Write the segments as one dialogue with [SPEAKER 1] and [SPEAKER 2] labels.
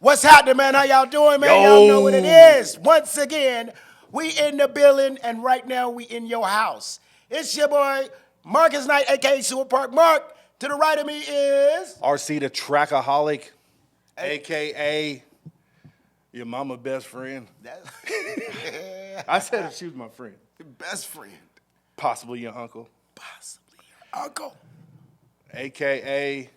[SPEAKER 1] What's happening, man? How y'all doing, man?
[SPEAKER 2] Yo.
[SPEAKER 1] Y'all know what it is. Once again, we in the building, and right now we in your house. It's your boy, Marcus Knight, a.k.a. Sewer Park Mark. To the right of me is...
[SPEAKER 2] RC the Trackaholic, a.k.a. your mama best friend. I said she was my friend.
[SPEAKER 1] Best friend.
[SPEAKER 2] Possibly your uncle.
[SPEAKER 1] Possibly your uncle.
[SPEAKER 2] A.k.a.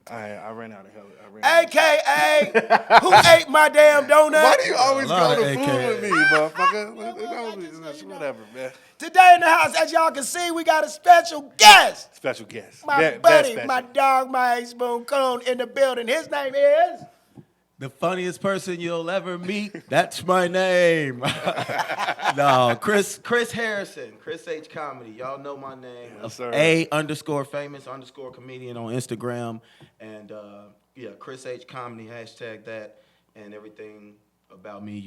[SPEAKER 2] I ran out of hell.
[SPEAKER 1] A.k.a. who ate my damn donut?
[SPEAKER 2] Why do you always
[SPEAKER 3] A lot
[SPEAKER 2] go
[SPEAKER 3] of
[SPEAKER 2] to food
[SPEAKER 3] AKA.
[SPEAKER 2] with me, motherfucker? Whatever, man.
[SPEAKER 1] Today in the house, as y'all can see, we got a special guest.
[SPEAKER 2] Special guest.
[SPEAKER 1] My
[SPEAKER 2] Best
[SPEAKER 1] buddy,
[SPEAKER 2] special.
[SPEAKER 1] my dog, my spoon cone in the building. His name is...
[SPEAKER 3] The funniest person you'll ever meet. That's my name. No, Chris Harrison, Chris H Comedy. Y'all know my name.
[SPEAKER 2] Yes, sir.
[SPEAKER 3] A_famous_comedian on Instagram, and Chris H Comedy hashtag that, and everything about me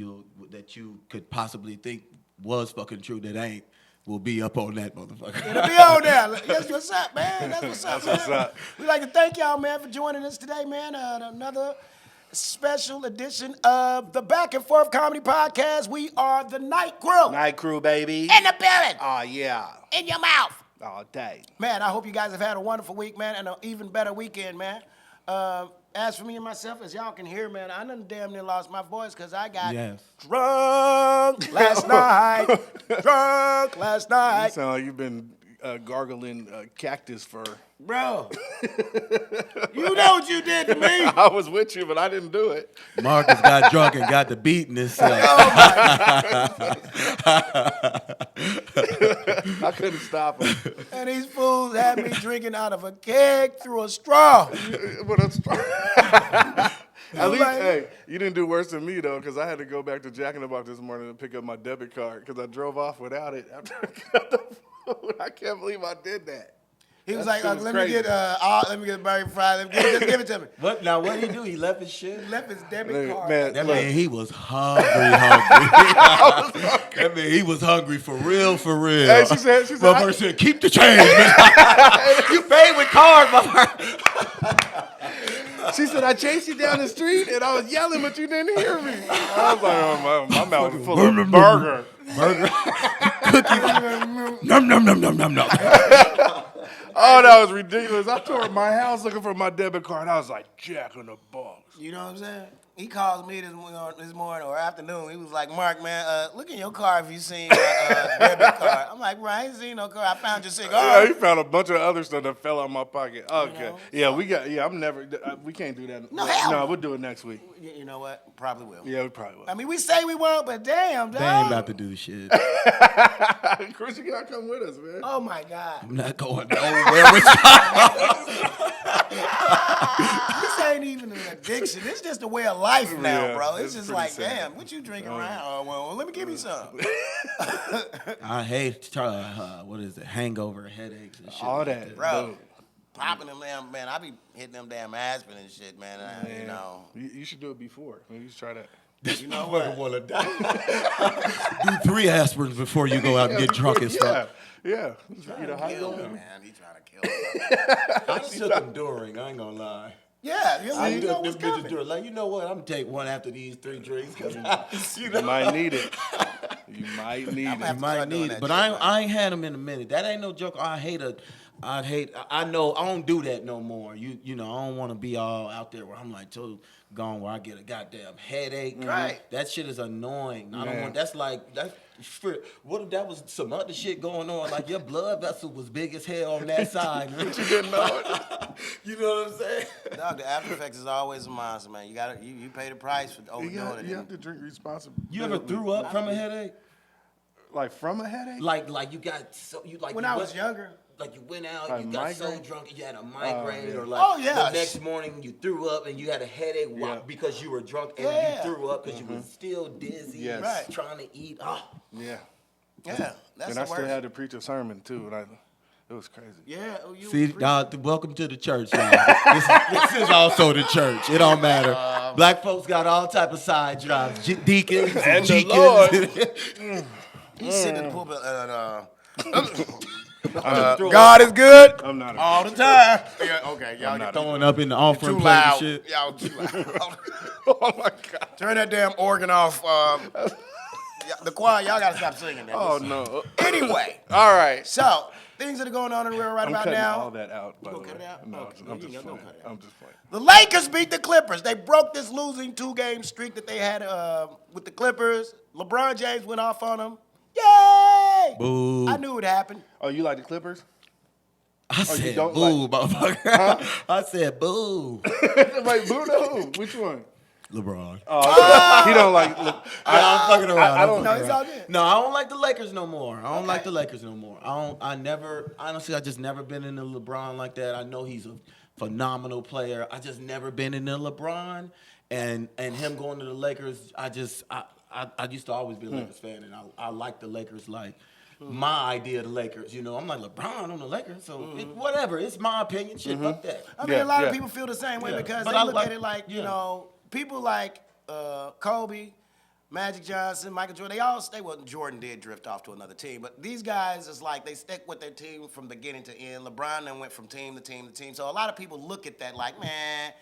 [SPEAKER 3] that you could possibly think was fucking true that ain't. Will be up on that motherfucker.
[SPEAKER 1] It'll be on there. That's what's up, man. That's what's up,
[SPEAKER 2] That's what's
[SPEAKER 1] man.
[SPEAKER 2] up.
[SPEAKER 1] We'd like to thank y'all, man, for joining us today, man. Another special edition of the Back and Forth Comedy Podcast. We are the Night Crew.
[SPEAKER 2] Night crew, baby.
[SPEAKER 1] In the building.
[SPEAKER 2] Oh, yeah.
[SPEAKER 1] In your mouth.
[SPEAKER 2] All day.
[SPEAKER 1] Man, I hope you guys have had a wonderful week, man, and an even better weekend, man. As for me and myself, as y'all can hear, man, I done damn near lost my voice because I got drunk last night. Drunk last
[SPEAKER 2] You
[SPEAKER 1] night.
[SPEAKER 2] sound like you've been gargling cactus fur.
[SPEAKER 1] Bro, you know what you did to me.
[SPEAKER 2] I was with you, but I didn't do it.
[SPEAKER 3] Marcus got drunk and got to beating himself.
[SPEAKER 2] I couldn't stop him.
[SPEAKER 1] And these fools had me drinking out of a keg through a straw.
[SPEAKER 2] But I'm strong. At least,
[SPEAKER 1] like-
[SPEAKER 2] hey, you didn't do worse than me, though, because I had to go back to Jack in the Box this morning to pick up my debit card because I drove off without it after I got the food. I can't believe I did that.
[SPEAKER 1] He was
[SPEAKER 2] That
[SPEAKER 1] like,
[SPEAKER 2] shit was
[SPEAKER 1] let
[SPEAKER 2] crazy.
[SPEAKER 1] me get burger fries. Just give it to me.
[SPEAKER 3] What did he do? He left his shit?
[SPEAKER 1] He left his debit
[SPEAKER 2] Man,
[SPEAKER 1] card.
[SPEAKER 2] man,
[SPEAKER 3] That
[SPEAKER 2] look,
[SPEAKER 3] mean he was hungry. That mean he was hungry for real.
[SPEAKER 2] Hey, she said,
[SPEAKER 3] Motherfucker said, keep the change, man. You paid with card, motherfucker.
[SPEAKER 2] she said, I chased you down the street and I was yelling, but you didn't hear me. I was like, oh, my mouth was full of burger.
[SPEAKER 3] Num, num, num, num, num, num.
[SPEAKER 2] Oh, that was ridiculous. I tore up my house looking for my debit card. I was like, Jack in the Box.
[SPEAKER 1] You know what I'm saying? He calls me this morning or afternoon. He was like, Mark, man, look in your car if you seen my debit card. I'm like, bro, I ain't seen no car. I found your cigar.
[SPEAKER 2] Yeah, he found a bunch of other stuff that fell out my pocket. Okay.
[SPEAKER 1] know,
[SPEAKER 2] We can't do that.
[SPEAKER 1] No, hell
[SPEAKER 2] No,
[SPEAKER 1] no.
[SPEAKER 2] we'll do it next week.
[SPEAKER 1] You know what? Probably will.
[SPEAKER 2] Yeah, we probably will.
[SPEAKER 1] I mean, we say we won't, but damn, dog.
[SPEAKER 3] They ain't about to do shit.
[SPEAKER 2] Chris, you gotta come with us, man.
[SPEAKER 1] Oh, my God.
[SPEAKER 3] I'm not going nowhere with y'all.
[SPEAKER 1] This ain't even an addiction. It's just a way of life now,
[SPEAKER 2] Yeah,
[SPEAKER 1] bro. It's
[SPEAKER 2] it's
[SPEAKER 1] just
[SPEAKER 2] pretty
[SPEAKER 1] like,
[SPEAKER 2] sad.
[SPEAKER 1] damn, what you drinking around? Oh, well, let me give you some.
[SPEAKER 3] I hate, hangover, headaches and shit.
[SPEAKER 2] All
[SPEAKER 3] like
[SPEAKER 2] that.
[SPEAKER 1] Bro, popping them damn, man, I be hitting them damn aspirin and shit, man. You know.
[SPEAKER 2] You should do it before. Maybe you should try that.
[SPEAKER 3] You know what? Want to die. Do 3 aspirins before you go out and get drunk and stuff.
[SPEAKER 2] Yeah.
[SPEAKER 1] Kill me, man. He trying to kill me.
[SPEAKER 3] I took them during. I ain't gonna lie.
[SPEAKER 1] Yeah, you
[SPEAKER 3] I
[SPEAKER 1] know
[SPEAKER 3] took
[SPEAKER 1] what's
[SPEAKER 3] them bitches
[SPEAKER 1] coming.
[SPEAKER 3] during. Like, you know what? I'm gonna take one after these 3 drinks. Cause
[SPEAKER 2] You might need it. You might need
[SPEAKER 1] I'm
[SPEAKER 2] it.
[SPEAKER 1] have
[SPEAKER 3] you might
[SPEAKER 1] start doing
[SPEAKER 3] need it,
[SPEAKER 1] that
[SPEAKER 3] but
[SPEAKER 1] shit,
[SPEAKER 3] I ain't had them in a minute. That ain't no joke. I know I don't do that no more. You know, I don't want to be all out there where I'm like so gone where I get a goddamn headache.
[SPEAKER 1] Right.
[SPEAKER 3] That shit is annoying. I don't
[SPEAKER 2] Man.
[SPEAKER 3] want. That's what if that was some other shit going on? Like your blood vessel was big as hell on that side.
[SPEAKER 2] You didn't know it.
[SPEAKER 3] You know what I'm saying?
[SPEAKER 1] Dog, the after effects is always a monster, man. You pay the price for overdoing it.
[SPEAKER 2] You have to drink responsibly.
[SPEAKER 3] You ever threw up from a headache?
[SPEAKER 2] Like from a headache?
[SPEAKER 3] Like you got
[SPEAKER 1] When I was younger.
[SPEAKER 3] Like you went out,
[SPEAKER 2] Like
[SPEAKER 3] you got so
[SPEAKER 2] migraine?
[SPEAKER 3] drunk, you had a migraine,
[SPEAKER 2] yeah.
[SPEAKER 3] or like
[SPEAKER 1] Oh, yeah.
[SPEAKER 3] the next morning you threw up and you had a headache
[SPEAKER 2] Yeah.
[SPEAKER 3] because you were drunk and
[SPEAKER 1] Yeah.
[SPEAKER 3] you threw up because you were still dizzy,
[SPEAKER 2] Yes.
[SPEAKER 1] Right.
[SPEAKER 3] trying to eat. Oh.
[SPEAKER 2] Yeah.
[SPEAKER 1] Yeah, that's
[SPEAKER 2] And
[SPEAKER 1] the
[SPEAKER 2] I still
[SPEAKER 1] worst.
[SPEAKER 2] had to preach a sermon too, and it was crazy.
[SPEAKER 1] Yeah. You
[SPEAKER 3] See, welcome to the church, y'all. this is also the church. It don't matter. Black folks got all type of side jobs, deacons and
[SPEAKER 2] the
[SPEAKER 3] deacons.
[SPEAKER 2] Lord.
[SPEAKER 1] He's sitting in the pulpit and God is good
[SPEAKER 2] I'm not.
[SPEAKER 1] all the time. Yeah, okay, y'all get
[SPEAKER 3] Throwing up in the offering
[SPEAKER 1] too
[SPEAKER 3] plate and
[SPEAKER 1] loud.
[SPEAKER 3] shit.
[SPEAKER 1] Y'all too loud.
[SPEAKER 2] Oh my God.
[SPEAKER 1] Turn that damn organ off. The choir, y'all gotta stop singing that.
[SPEAKER 2] Oh no.
[SPEAKER 1] Anyway,
[SPEAKER 2] All right.
[SPEAKER 1] so things that are going on in the world right
[SPEAKER 2] I'm
[SPEAKER 1] about
[SPEAKER 2] cutting
[SPEAKER 1] now.
[SPEAKER 2] all that out. By the
[SPEAKER 1] gonna cut
[SPEAKER 2] way.
[SPEAKER 1] it out?
[SPEAKER 2] No,
[SPEAKER 1] Okay,
[SPEAKER 2] I'm
[SPEAKER 1] you
[SPEAKER 2] just
[SPEAKER 1] ain't gonna
[SPEAKER 2] playing.
[SPEAKER 1] cut it out.
[SPEAKER 2] I'm just playing.
[SPEAKER 1] The Lakers beat the Clippers. They broke this losing 2-game streak that they had with the Clippers. LeBron James went off on them. Yay!
[SPEAKER 3] Boo.
[SPEAKER 1] I knew it happened.
[SPEAKER 2] Oh, you like the Clippers?
[SPEAKER 3] I said
[SPEAKER 2] don't
[SPEAKER 3] boo, motherfucker. I said boo.
[SPEAKER 2] Wait, boo to who? Which one?
[SPEAKER 3] LeBron.
[SPEAKER 2] Oh, he don't like. Look,
[SPEAKER 3] I'm fucking around.
[SPEAKER 2] I don't.
[SPEAKER 1] No, it's all good.
[SPEAKER 3] No, I don't like the Lakers no more. I don't like the Lakers no more. Honestly, I just never been into LeBron like that. I know he's a phenomenal player. I just never been into LeBron, and him going to the Lakers. I used to always be a Lakers fan, and I like the Lakers like my idea of the Lakers. You know, I'm like LeBron on the Lakers, so whatever. It's my opinion. Shit, fuck that.
[SPEAKER 1] I mean,
[SPEAKER 2] Yeah,
[SPEAKER 1] a lot of
[SPEAKER 2] yeah.
[SPEAKER 1] people feel the same way
[SPEAKER 3] Yeah.
[SPEAKER 1] because
[SPEAKER 3] But
[SPEAKER 1] they
[SPEAKER 3] I
[SPEAKER 1] look
[SPEAKER 3] like-
[SPEAKER 1] at it like, you
[SPEAKER 3] yeah.
[SPEAKER 1] know, people like Kobe, Magic Johnson, Michael Jordan, they all stay. Well, Jordan did drift off to another team, but these guys is like they stick with their team from beginning to end. LeBron then went from team to team to team. So a lot of people look at that like, man,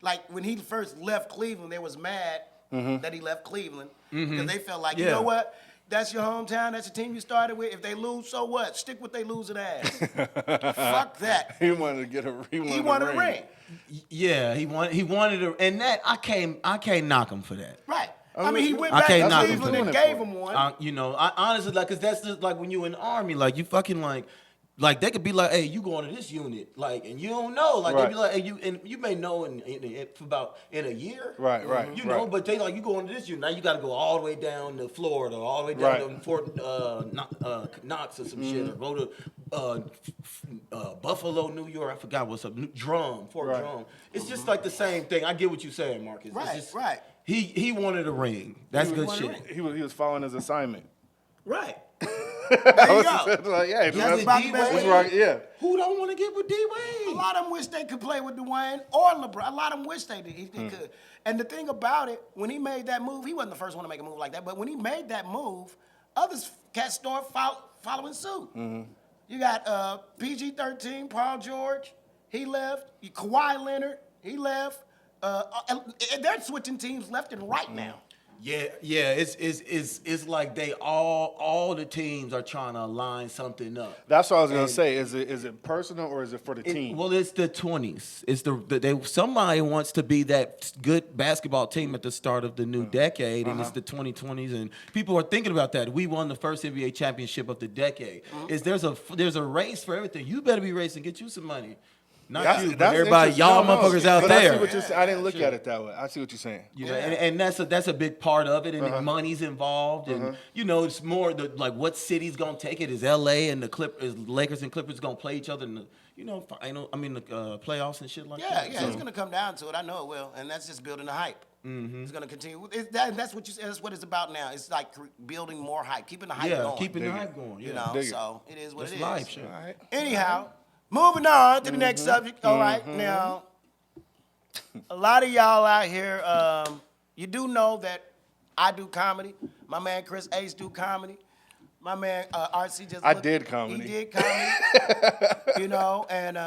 [SPEAKER 1] like when he first left Cleveland, they was mad that he left Cleveland because they felt like, you
[SPEAKER 3] Yeah.
[SPEAKER 1] know what? That's your hometown. That's the team you started with. If they lose, so what? Stick with they losing ass. Fuck that.
[SPEAKER 2] He wanted to get a. He
[SPEAKER 1] He wanted a ring.
[SPEAKER 3] Yeah, he wanted to, and that I can't knock him for that.
[SPEAKER 1] Right. I mean, he went
[SPEAKER 3] I
[SPEAKER 1] back
[SPEAKER 3] can't
[SPEAKER 1] to
[SPEAKER 3] knock him
[SPEAKER 1] Cleveland
[SPEAKER 3] for
[SPEAKER 1] and
[SPEAKER 2] that.
[SPEAKER 1] gave him one.
[SPEAKER 3] I honestly like, cause that's just like when you in the army, like you fucking like they could be like, hey, you going to this unit, like, and you don't know, like they be like, hey, you may know in about a year,
[SPEAKER 2] Right, right,
[SPEAKER 3] you know,
[SPEAKER 2] right.
[SPEAKER 3] but they like you going to this unit, now you got to go all the way down to Florida, all the way down
[SPEAKER 2] Right.
[SPEAKER 3] to Fort Knox or some shit, or go to Buffalo, New York, I forgot what's up, Fort
[SPEAKER 2] Right.
[SPEAKER 3] Drum. It's just like the same thing. I get what you're saying, Marcus.
[SPEAKER 1] Right,
[SPEAKER 3] It's just,
[SPEAKER 1] right.
[SPEAKER 3] He wanted a ring. That's good
[SPEAKER 1] wanted a
[SPEAKER 3] shit.
[SPEAKER 1] ring.
[SPEAKER 2] He was following his assignment.
[SPEAKER 1] Right.
[SPEAKER 2] I
[SPEAKER 1] There you
[SPEAKER 2] was
[SPEAKER 1] go.
[SPEAKER 2] like, yeah,
[SPEAKER 1] That's
[SPEAKER 2] that's,
[SPEAKER 1] about
[SPEAKER 3] D
[SPEAKER 1] the best
[SPEAKER 3] Wade.
[SPEAKER 1] way.
[SPEAKER 2] right. Yeah.
[SPEAKER 3] Who don't want to get with D
[SPEAKER 1] A
[SPEAKER 3] Wade?
[SPEAKER 1] lot of them wish they could play with Dwayne or LeBron. A lot of them wish they could. And the thing about it, when he made that move, he wasn't the first one to make a move like that. But when he made that move, others cats started following suit. You got PG-13, Paul George, he left. Kawhi Leonard, he left. And they're switching teams left and right now.
[SPEAKER 3] Yeah. It's like they all the teams are trying to align something up.
[SPEAKER 2] That's what I was gonna say. Is it personal or is it for the team?
[SPEAKER 3] Well, it's the 20s. It's somebody wants to be that good basketball team at the start of the new decade, and it's the 2020s, and people are thinking about that. We won the first NBA championship of the decade. There's a race for everything. You better be racing, get you some money. Not you, but everybody,
[SPEAKER 2] interesting.
[SPEAKER 3] y'all
[SPEAKER 2] No,
[SPEAKER 3] motherfuckers out
[SPEAKER 2] but I see
[SPEAKER 3] there.
[SPEAKER 2] what you're saying. I didn't look at it that way. I see what you're saying.
[SPEAKER 3] You know, and that's a big part of it, and the money's involved, and you know, it's more like what city's gonna take it. Is LA and is Lakers and Clippers gonna play each other in the final? I mean the playoffs and shit like that.
[SPEAKER 1] Yeah, it's gonna come down to it. I know it will, and that's just building the hype. It's gonna continue. That's what that's what it's about now. It's like building more hype, keeping the hype going.
[SPEAKER 3] keeping the hype going.
[SPEAKER 1] You
[SPEAKER 3] Yeah.
[SPEAKER 1] know,
[SPEAKER 2] Dig it.
[SPEAKER 1] so it is what
[SPEAKER 3] That's
[SPEAKER 1] it is.
[SPEAKER 3] life, shit.
[SPEAKER 2] All right.
[SPEAKER 1] Anyhow, moving on to the next subject. All right, now, a lot of y'all out here, you do know that I do comedy. My man Chris Ace do comedy. My man RC just.
[SPEAKER 2] I did comedy.
[SPEAKER 1] He did comedy. You know, and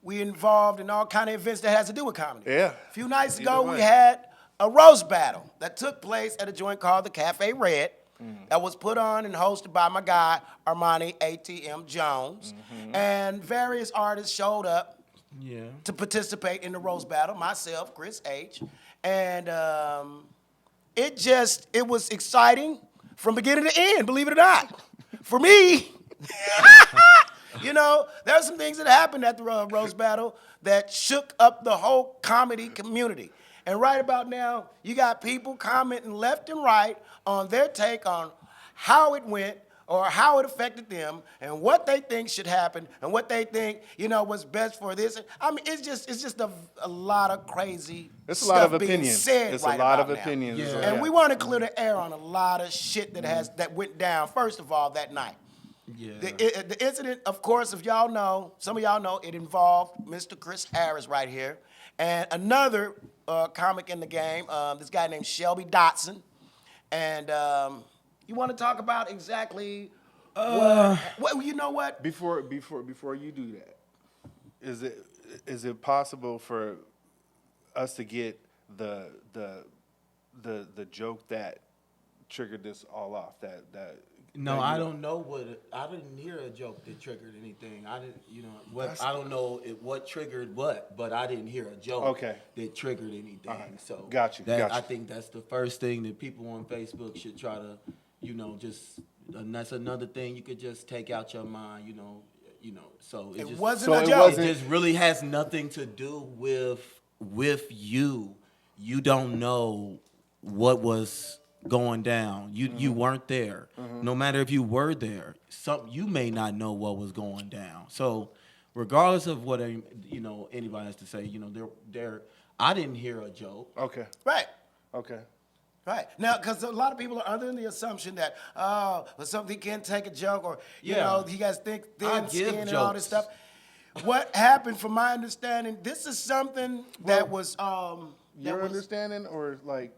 [SPEAKER 1] we involved in all kind of events that has to do with comedy.
[SPEAKER 2] Yeah.
[SPEAKER 1] A few nights
[SPEAKER 2] Either
[SPEAKER 1] ago,
[SPEAKER 2] way.
[SPEAKER 1] we had a roast battle that took place at a joint called the Cafe Red. That was put on and hosted by my guy, Armani ATM Jones. And various artists showed up to participate in the roast battle, myself, Chris H. And it was exciting from beginning to end, believe it or not. For me, you know, there are some things that happened at the roast battle that shook up the whole comedy community. And right about now, you got people commenting left and right on their take on how it went or how it affected them and what they think should happen and what they think, you know, was best for this. I mean, it's just a lot of crazy
[SPEAKER 2] It's a
[SPEAKER 1] stuff
[SPEAKER 2] lot of
[SPEAKER 1] being
[SPEAKER 2] opinions.
[SPEAKER 1] said
[SPEAKER 2] It's
[SPEAKER 1] right
[SPEAKER 2] a lot
[SPEAKER 1] about
[SPEAKER 2] of
[SPEAKER 1] now.
[SPEAKER 2] opinions.
[SPEAKER 3] Yeah.
[SPEAKER 1] And we want to clear the air on a lot of shit that went down, first of all, that night.
[SPEAKER 3] Yeah.
[SPEAKER 1] The incident, of course, if y'all know, some of y'all know, it involved Mr. Chris Harris right here and another comic in the game, this guy named Shelby Dotson. And you want to talk about exactly Well, you know what?
[SPEAKER 2] Before you do that, is it possible for us to get the joke that triggered this all off?
[SPEAKER 3] No, I don't know I didn't hear a joke that triggered anything. I didn't, I don't know what triggered what, but I didn't hear a joke that triggered anything. Right. So
[SPEAKER 2] got you.
[SPEAKER 3] I think that's the first thing that people on Facebook should try to, and that's another thing you could just take out your mind, So
[SPEAKER 1] it wasn't a joke.
[SPEAKER 3] It just really has nothing to do with you. You don't know what was going down. You weren't there. No matter if you were there, you may not know what was going down. So regardless of what anybody has to say, I didn't hear a joke.
[SPEAKER 2] Okay.
[SPEAKER 1] Right.
[SPEAKER 2] Okay.
[SPEAKER 1] Right. Now, because a lot of people are under the assumption that, something can't take a joke, or, you guys think thin skin and all this stuff. What happened, from my understanding, this is something that was...
[SPEAKER 2] your understanding, or like...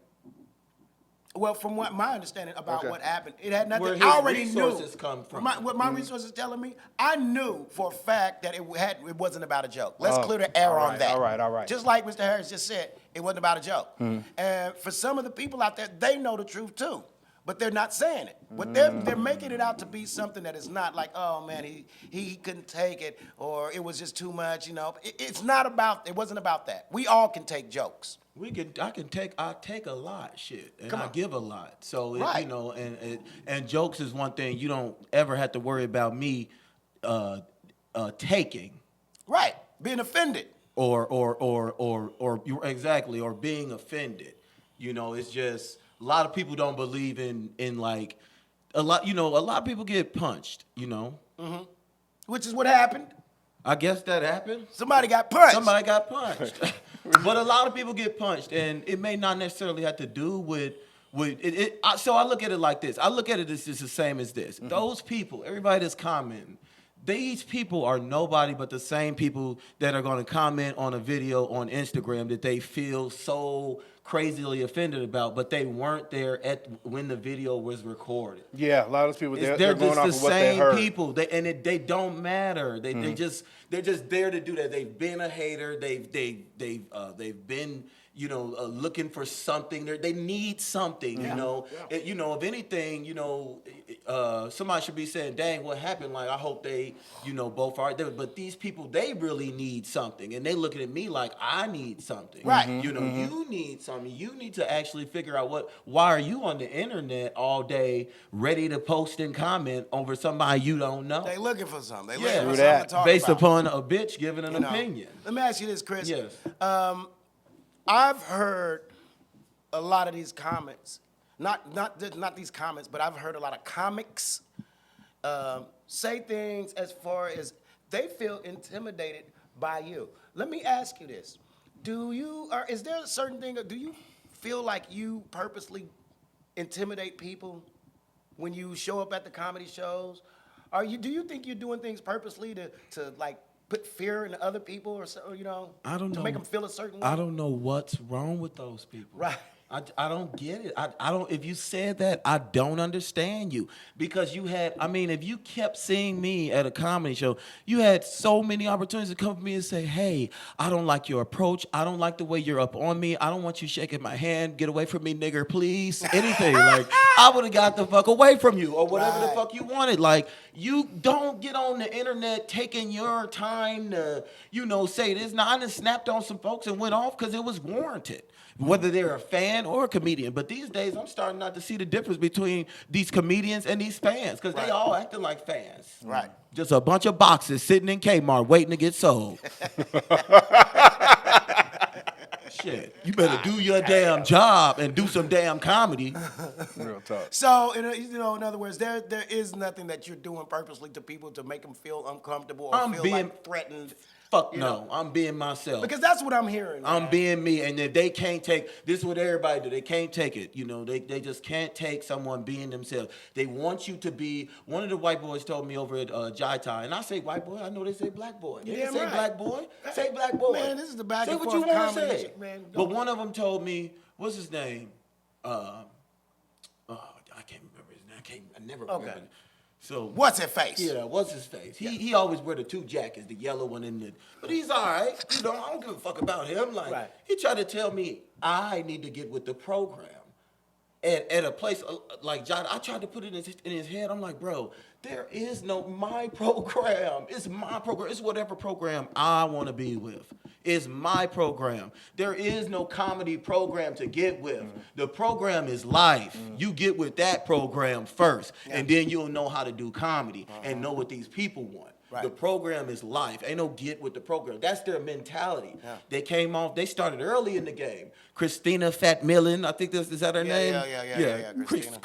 [SPEAKER 1] Well, from what my understanding about what happened, it had nothing.
[SPEAKER 3] Where his
[SPEAKER 1] I already
[SPEAKER 3] resources
[SPEAKER 1] knew.
[SPEAKER 3] come from.
[SPEAKER 1] What my resources telling me, I knew for a fact that it wasn't about a joke. Let's clear the air on that.
[SPEAKER 2] All right.
[SPEAKER 1] Just like Mr. Harris just said, it wasn't about a joke. And for some of the people out there, they know the truth too, but they're not saying it. But they're making it out to be something that is not, like, oh man, he couldn't take it, or it was just too much. It's not about. It wasn't about that. We all can take jokes.
[SPEAKER 3] I take a lot, shit, and
[SPEAKER 1] Come
[SPEAKER 3] I
[SPEAKER 1] on.
[SPEAKER 3] give a lot. So
[SPEAKER 1] Right.
[SPEAKER 3] and jokes is one thing you don't ever have to worry about me taking.
[SPEAKER 1] Right, being offended.
[SPEAKER 3] Or exactly, or being offended. It's just a lot of people don't believe in like a lot of people get punched,
[SPEAKER 1] Which is what happened.
[SPEAKER 3] I guess that happened.
[SPEAKER 1] Somebody got punched.
[SPEAKER 3] But a lot of people get punched, and it may not necessarily have to do with it. So I look at it like this. I look at it as just the same as this. Those people, everybody that's commenting, these people are nobody but the same people that are going to comment on a video on Instagram that they feel so crazily offended about, but they weren't there when the video was recorded.
[SPEAKER 2] Yeah, a lot of those people, they're
[SPEAKER 3] just
[SPEAKER 2] going off
[SPEAKER 3] the
[SPEAKER 2] of what they heard.
[SPEAKER 3] same people. They don't matter. They're just there to do that. They've been a hater. They've been looking for something. They need something. If anything, somebody should be saying, "Dang, what happened?" Like, I hope they both are there. But these people, they really need something, and they looking at me like I need something.
[SPEAKER 1] Right.
[SPEAKER 3] You need something. You need to actually figure out why are you on the internet all day ready to post and comment over somebody you don't know?
[SPEAKER 1] They looking for something. They
[SPEAKER 3] Yeah,
[SPEAKER 1] looking for something to talk
[SPEAKER 3] based
[SPEAKER 1] about.
[SPEAKER 3] upon a bitch giving an opinion.
[SPEAKER 1] Let me ask you this, Chris.
[SPEAKER 3] Yes.
[SPEAKER 1] I've heard a lot of these comments, not these comments, but I've heard a lot of comics say things as far as they feel intimidated by you. Let me ask you this: is there a certain thing? Do you feel like you purposely intimidate people when you show up at the comedy shows? Do you think you're doing things purposely to like put fear in other people, or so,
[SPEAKER 3] I don't know.
[SPEAKER 1] to make them feel a certain way?
[SPEAKER 3] I don't know what's wrong with those people.
[SPEAKER 1] Right.
[SPEAKER 3] I don't get it. I don't. If you said that, I don't understand you, because if you kept seeing me at a comedy show, you had so many opportunities to come to me and say, "Hey, I don't like your approach. I don't like the way you're up on me. I don't want you shaking my hand. Get away from me, nigger, please." Anything. Like, I would have got the fuck away from you, or whatever the fuck you wanted. Like, you don't get on the internet taking your time to, say this. Now, I just snapped on some folks and went off because it was warranted, whether they're a fan or a comedian. But these days, I'm starting not to see the difference between these comedians and these fans, because they all acting like fans.
[SPEAKER 1] Right.
[SPEAKER 3] Just a bunch of boxes sitting in Kmart waiting to get sold. Shit, you better do your damn job and do some damn comedy.
[SPEAKER 2] Real talk.
[SPEAKER 1] So, in other words, there is nothing that you're doing purposely to people to make them feel uncomfortable or feel like threatened.
[SPEAKER 3] Fuck no, I'm being myself.
[SPEAKER 1] Because that's what I'm hearing.
[SPEAKER 3] I'm
[SPEAKER 1] man.
[SPEAKER 3] being me, and if they can't take this, is what everybody do. They can't take it. They just can't take someone being themselves. They want you to be. One of the white boys told me over at Jai Tai, and I say white boy. I know they say black boy. They
[SPEAKER 1] Yeah,
[SPEAKER 3] say
[SPEAKER 1] right.
[SPEAKER 3] black boy. Say black boy.
[SPEAKER 1] Man, this is the back
[SPEAKER 3] say
[SPEAKER 1] and
[SPEAKER 3] what
[SPEAKER 1] forth
[SPEAKER 3] you want to
[SPEAKER 1] comedy
[SPEAKER 3] say.
[SPEAKER 1] shit, man.
[SPEAKER 3] But one of them told me, what's his name? I can't remember his name. I never remember. So
[SPEAKER 1] What's his face?
[SPEAKER 3] Yeah, what's his face? He always wear the 2 jackets, the yellow one and the. But he's all right. You know, I don't give a fuck about him. Like
[SPEAKER 1] Right.
[SPEAKER 3] he tried to tell me I need to get with the program. At a place like John, I tried to put it in his head. I'm like, bro, there is no my program. It's my program. It's whatever program I want to be with. It's my program. There is no comedy program to get with. The program is life. You get with that program first, and then you'll know how to do comedy and know what these people want.
[SPEAKER 1] Right.
[SPEAKER 3] The program is life. Ain't no get with the program. That's their mentality.
[SPEAKER 1] Yeah.
[SPEAKER 3] They came off. They started early in the game. Christina Fat Millen, I think is that her name?
[SPEAKER 1] Yeah, Christina.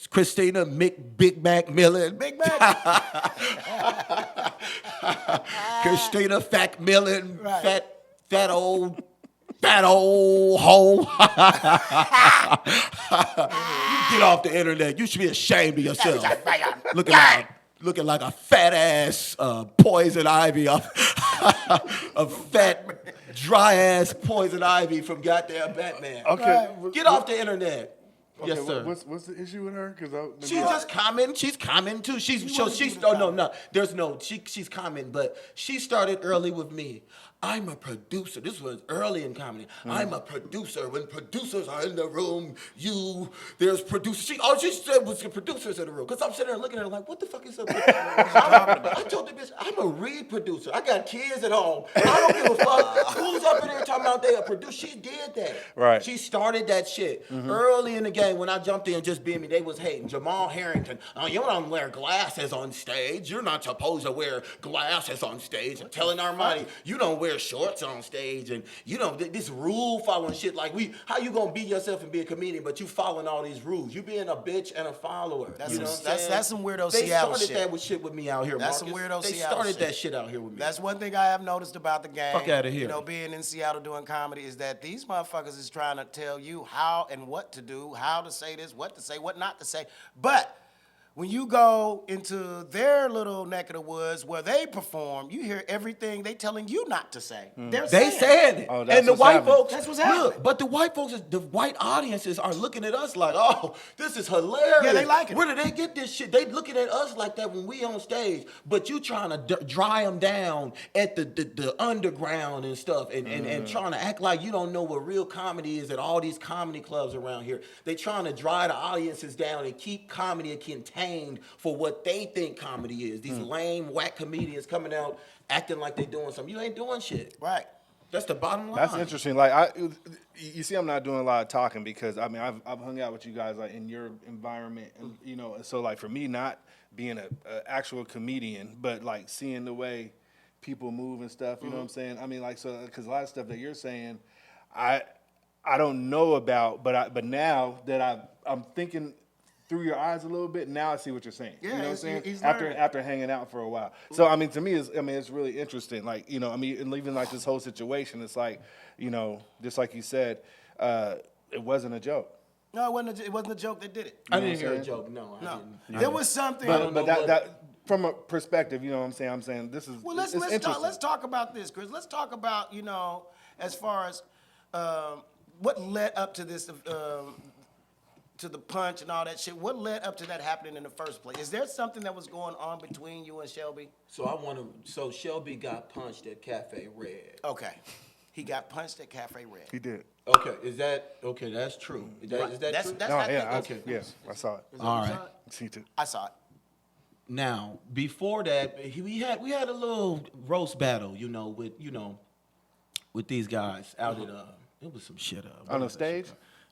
[SPEAKER 3] Christina Big Mac Millen.
[SPEAKER 1] Big Mac.
[SPEAKER 3] Christina Fat Millen.
[SPEAKER 1] Right.
[SPEAKER 3] Fat old hole. You get off the internet. You should be ashamed of yourself. Looking like a fat ass poison ivy, a fat dry ass poison ivy from goddamn Batman.
[SPEAKER 2] Okay.
[SPEAKER 3] Get off the internet.
[SPEAKER 2] Okay,
[SPEAKER 3] Yes, sir.
[SPEAKER 2] What's the issue with her?
[SPEAKER 3] She's just commenting. She's commenting too. She's commenting, but she started early with me. I'm a producer. This was early in comedy. I'm a producer. When producers are in the room, there's producers. She said was the producers in the room. Because I'm sitting there looking at her like, what the fuck is up? I told the bitch, I'm a read producer. I got kids at home. I don't give a fuck who's up in there talking about they a producer. She did that.
[SPEAKER 2] Right.
[SPEAKER 3] She started that shit. Early in the game when I jumped in just being me, they was hating. Jamal Harrington, you don't wear glasses on stage. You're not supposed to wear glasses on stage. And telling Armani, you don't wear shorts on stage, and you know this rule following shit. Like how you gonna be yourself and be a comedian, but you following all these rules? You being a bitch and a follower.
[SPEAKER 1] That's
[SPEAKER 3] you know
[SPEAKER 1] that's some weirdo Seattle shit.
[SPEAKER 3] They started that shit with me out here.
[SPEAKER 1] That's
[SPEAKER 3] Marcus.
[SPEAKER 1] some weirdo
[SPEAKER 3] They
[SPEAKER 1] Seattle
[SPEAKER 3] started
[SPEAKER 1] shit.
[SPEAKER 3] that shit out here with me.
[SPEAKER 1] That's one thing I have noticed about the game.
[SPEAKER 3] Fuck outta here.
[SPEAKER 1] You know, being in Seattle doing comedy is that these motherfuckers is trying to tell you how and what to do, how to say this, what to say, what not to say. But when you go into their little neck of the woods where they perform, you hear everything they telling you not to say. They're
[SPEAKER 3] They
[SPEAKER 1] saying
[SPEAKER 3] saying it.
[SPEAKER 2] Oh, that's
[SPEAKER 3] and the
[SPEAKER 2] what's
[SPEAKER 3] white
[SPEAKER 2] happening.
[SPEAKER 3] folks,
[SPEAKER 1] That's what's happening.
[SPEAKER 3] Look, but the white folks, the white audiences are looking at us like, oh, this is hilarious.
[SPEAKER 1] Yeah, they like it.
[SPEAKER 3] Where did they get this shit? They looking at us like that when we on stage, but you trying to dry them down at the underground and stuff, and trying to act like you don't know what real comedy is at all these comedy clubs around here. They trying to dry the audiences down and keep comedy contained for what they think comedy is. These lame, whack comedians coming out acting like they doing something. You ain't doing shit.
[SPEAKER 1] right.
[SPEAKER 3] That's the bottom line.
[SPEAKER 2] That's interesting. Like you see, I'm not doing a lot of talking because I mean I've hung out with you guys like in your environment, and you know, and so like for me, not being a actual comedian, but like seeing the way people move and stuff. You know what I'm saying? I mean, like so because a lot of stuff that you're saying, I don't know about, but now that I'm thinking through your eyes a little bit, now I see what you're saying.
[SPEAKER 1] Yeah,
[SPEAKER 2] you know what I'm
[SPEAKER 1] he's
[SPEAKER 2] saying?
[SPEAKER 1] learning.
[SPEAKER 2] After hanging out for a while. So I mean, to me, it's really interesting. Like, you know, I mean, and even like this whole situation, it's like, you know, just like you said, it wasn't a joke.
[SPEAKER 1] No, it wasn't a joke that did it.
[SPEAKER 3] I
[SPEAKER 2] You know
[SPEAKER 3] didn't
[SPEAKER 2] what
[SPEAKER 3] hear
[SPEAKER 2] I'm
[SPEAKER 3] a
[SPEAKER 2] saying?
[SPEAKER 3] joke. No, I
[SPEAKER 1] No.
[SPEAKER 3] didn't.
[SPEAKER 1] There was something.
[SPEAKER 2] But that from a perspective, you know what I'm saying? This is
[SPEAKER 1] Well,
[SPEAKER 2] it's interesting.
[SPEAKER 1] let's talk about this, Chris. Let's talk about, you know, as far as what led up to this, to the punch and all that shit. What led up to that happening in the first place? Is there something that was going on between you and Shelby?
[SPEAKER 3] So Shelby got punched at Cafe Red.
[SPEAKER 1] Okay. He got punched at Cafe Red.
[SPEAKER 2] He did.
[SPEAKER 3] Okay, that's true. Is that true?
[SPEAKER 1] That's
[SPEAKER 2] I saw it.
[SPEAKER 3] All right.
[SPEAKER 2] See too.
[SPEAKER 1] I saw it.
[SPEAKER 3] Now, before that, we had a little roast battle, with these guys out at it was some shit
[SPEAKER 2] On the stage?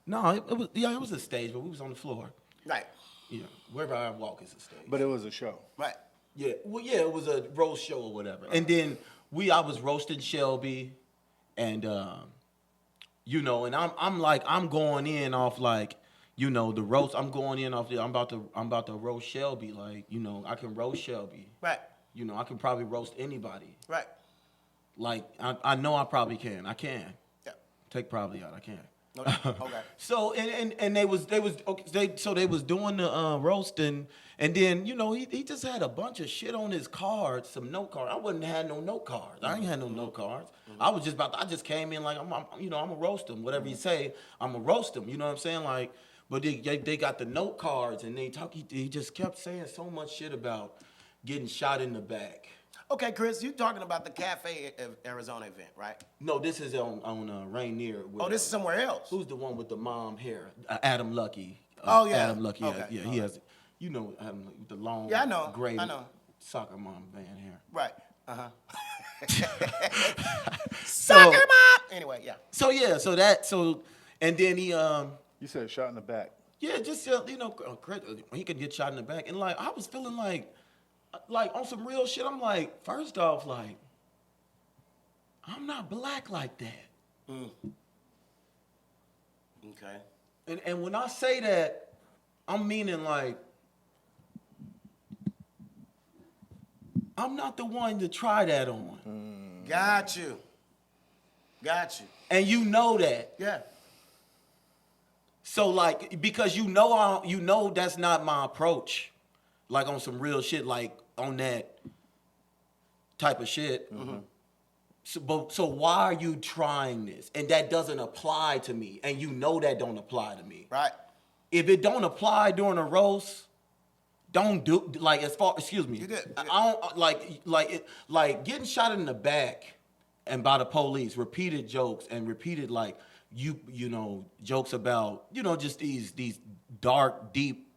[SPEAKER 3] No, it was a stage, but we was on the floor.
[SPEAKER 1] Right.
[SPEAKER 3] Yeah, wherever I walk is a stage.
[SPEAKER 2] But it was a show.
[SPEAKER 1] Right.
[SPEAKER 3] Yeah, it was a roast show or whatever. And then I was roasting Shelby, and and I'm going in off like, the roast. I'm going in off I'm about to roast Shelby. Like, I can roast Shelby.
[SPEAKER 1] Right.
[SPEAKER 3] I can probably roast anybody.
[SPEAKER 1] Right.
[SPEAKER 3] Like, I know I probably can. I can.
[SPEAKER 1] Yeah.
[SPEAKER 3] Take probably out. I can.
[SPEAKER 1] Okay.
[SPEAKER 3] So and they was doing the roasting, and then he just had a bunch of shit on his cards, some note cards. I wouldn't have no note cards. I ain't had no note cards. I just came in like I'm gonna roast him. Whatever you say, I'm gonna roast him. You know what I'm saying? Like But they got the note cards, and he just kept saying so much shit about getting shot in the back.
[SPEAKER 1] Okay, Chris, you talking about the Cafe Arizona event, right?
[SPEAKER 3] No, this is on Rainier. With,
[SPEAKER 1] This is somewhere else.
[SPEAKER 3] Who's the one with the mom hair? Adam Lucky.
[SPEAKER 1] Oh, yeah.
[SPEAKER 3] Adam Lucky.
[SPEAKER 1] Okay.
[SPEAKER 3] Yeah, he has. You know Adam Lucky, with the long,
[SPEAKER 1] Yeah, I know.
[SPEAKER 3] gray
[SPEAKER 1] I know.
[SPEAKER 3] soccer mom band hair.
[SPEAKER 1] Right.
[SPEAKER 3] So,
[SPEAKER 1] Soccer mom. Anyway, yeah.
[SPEAKER 3] And then he
[SPEAKER 2] You said shot in the back.
[SPEAKER 3] yeah, just he could get shot in the back, and like I was feeling like on some real shit. I'm like, first off, like I'm not black like that.
[SPEAKER 1] Okay.
[SPEAKER 3] And when I say that, I'm meaning like I'm not the one to try that on.
[SPEAKER 1] Got you.
[SPEAKER 3] And you know that.
[SPEAKER 1] Yeah.
[SPEAKER 3] So like because you know that's not my approach. Like on some real shit, like on that type of shit. Mm-hmm. So why are you trying this? And that doesn't apply to me. And you know that don't apply to me.
[SPEAKER 1] Right.
[SPEAKER 3] If it don't apply during a roast, don't do like excuse me.
[SPEAKER 1] You good.
[SPEAKER 3] I don't like getting shot in the back and by the police, repeated jokes and repeated like you know jokes about just these dark, deep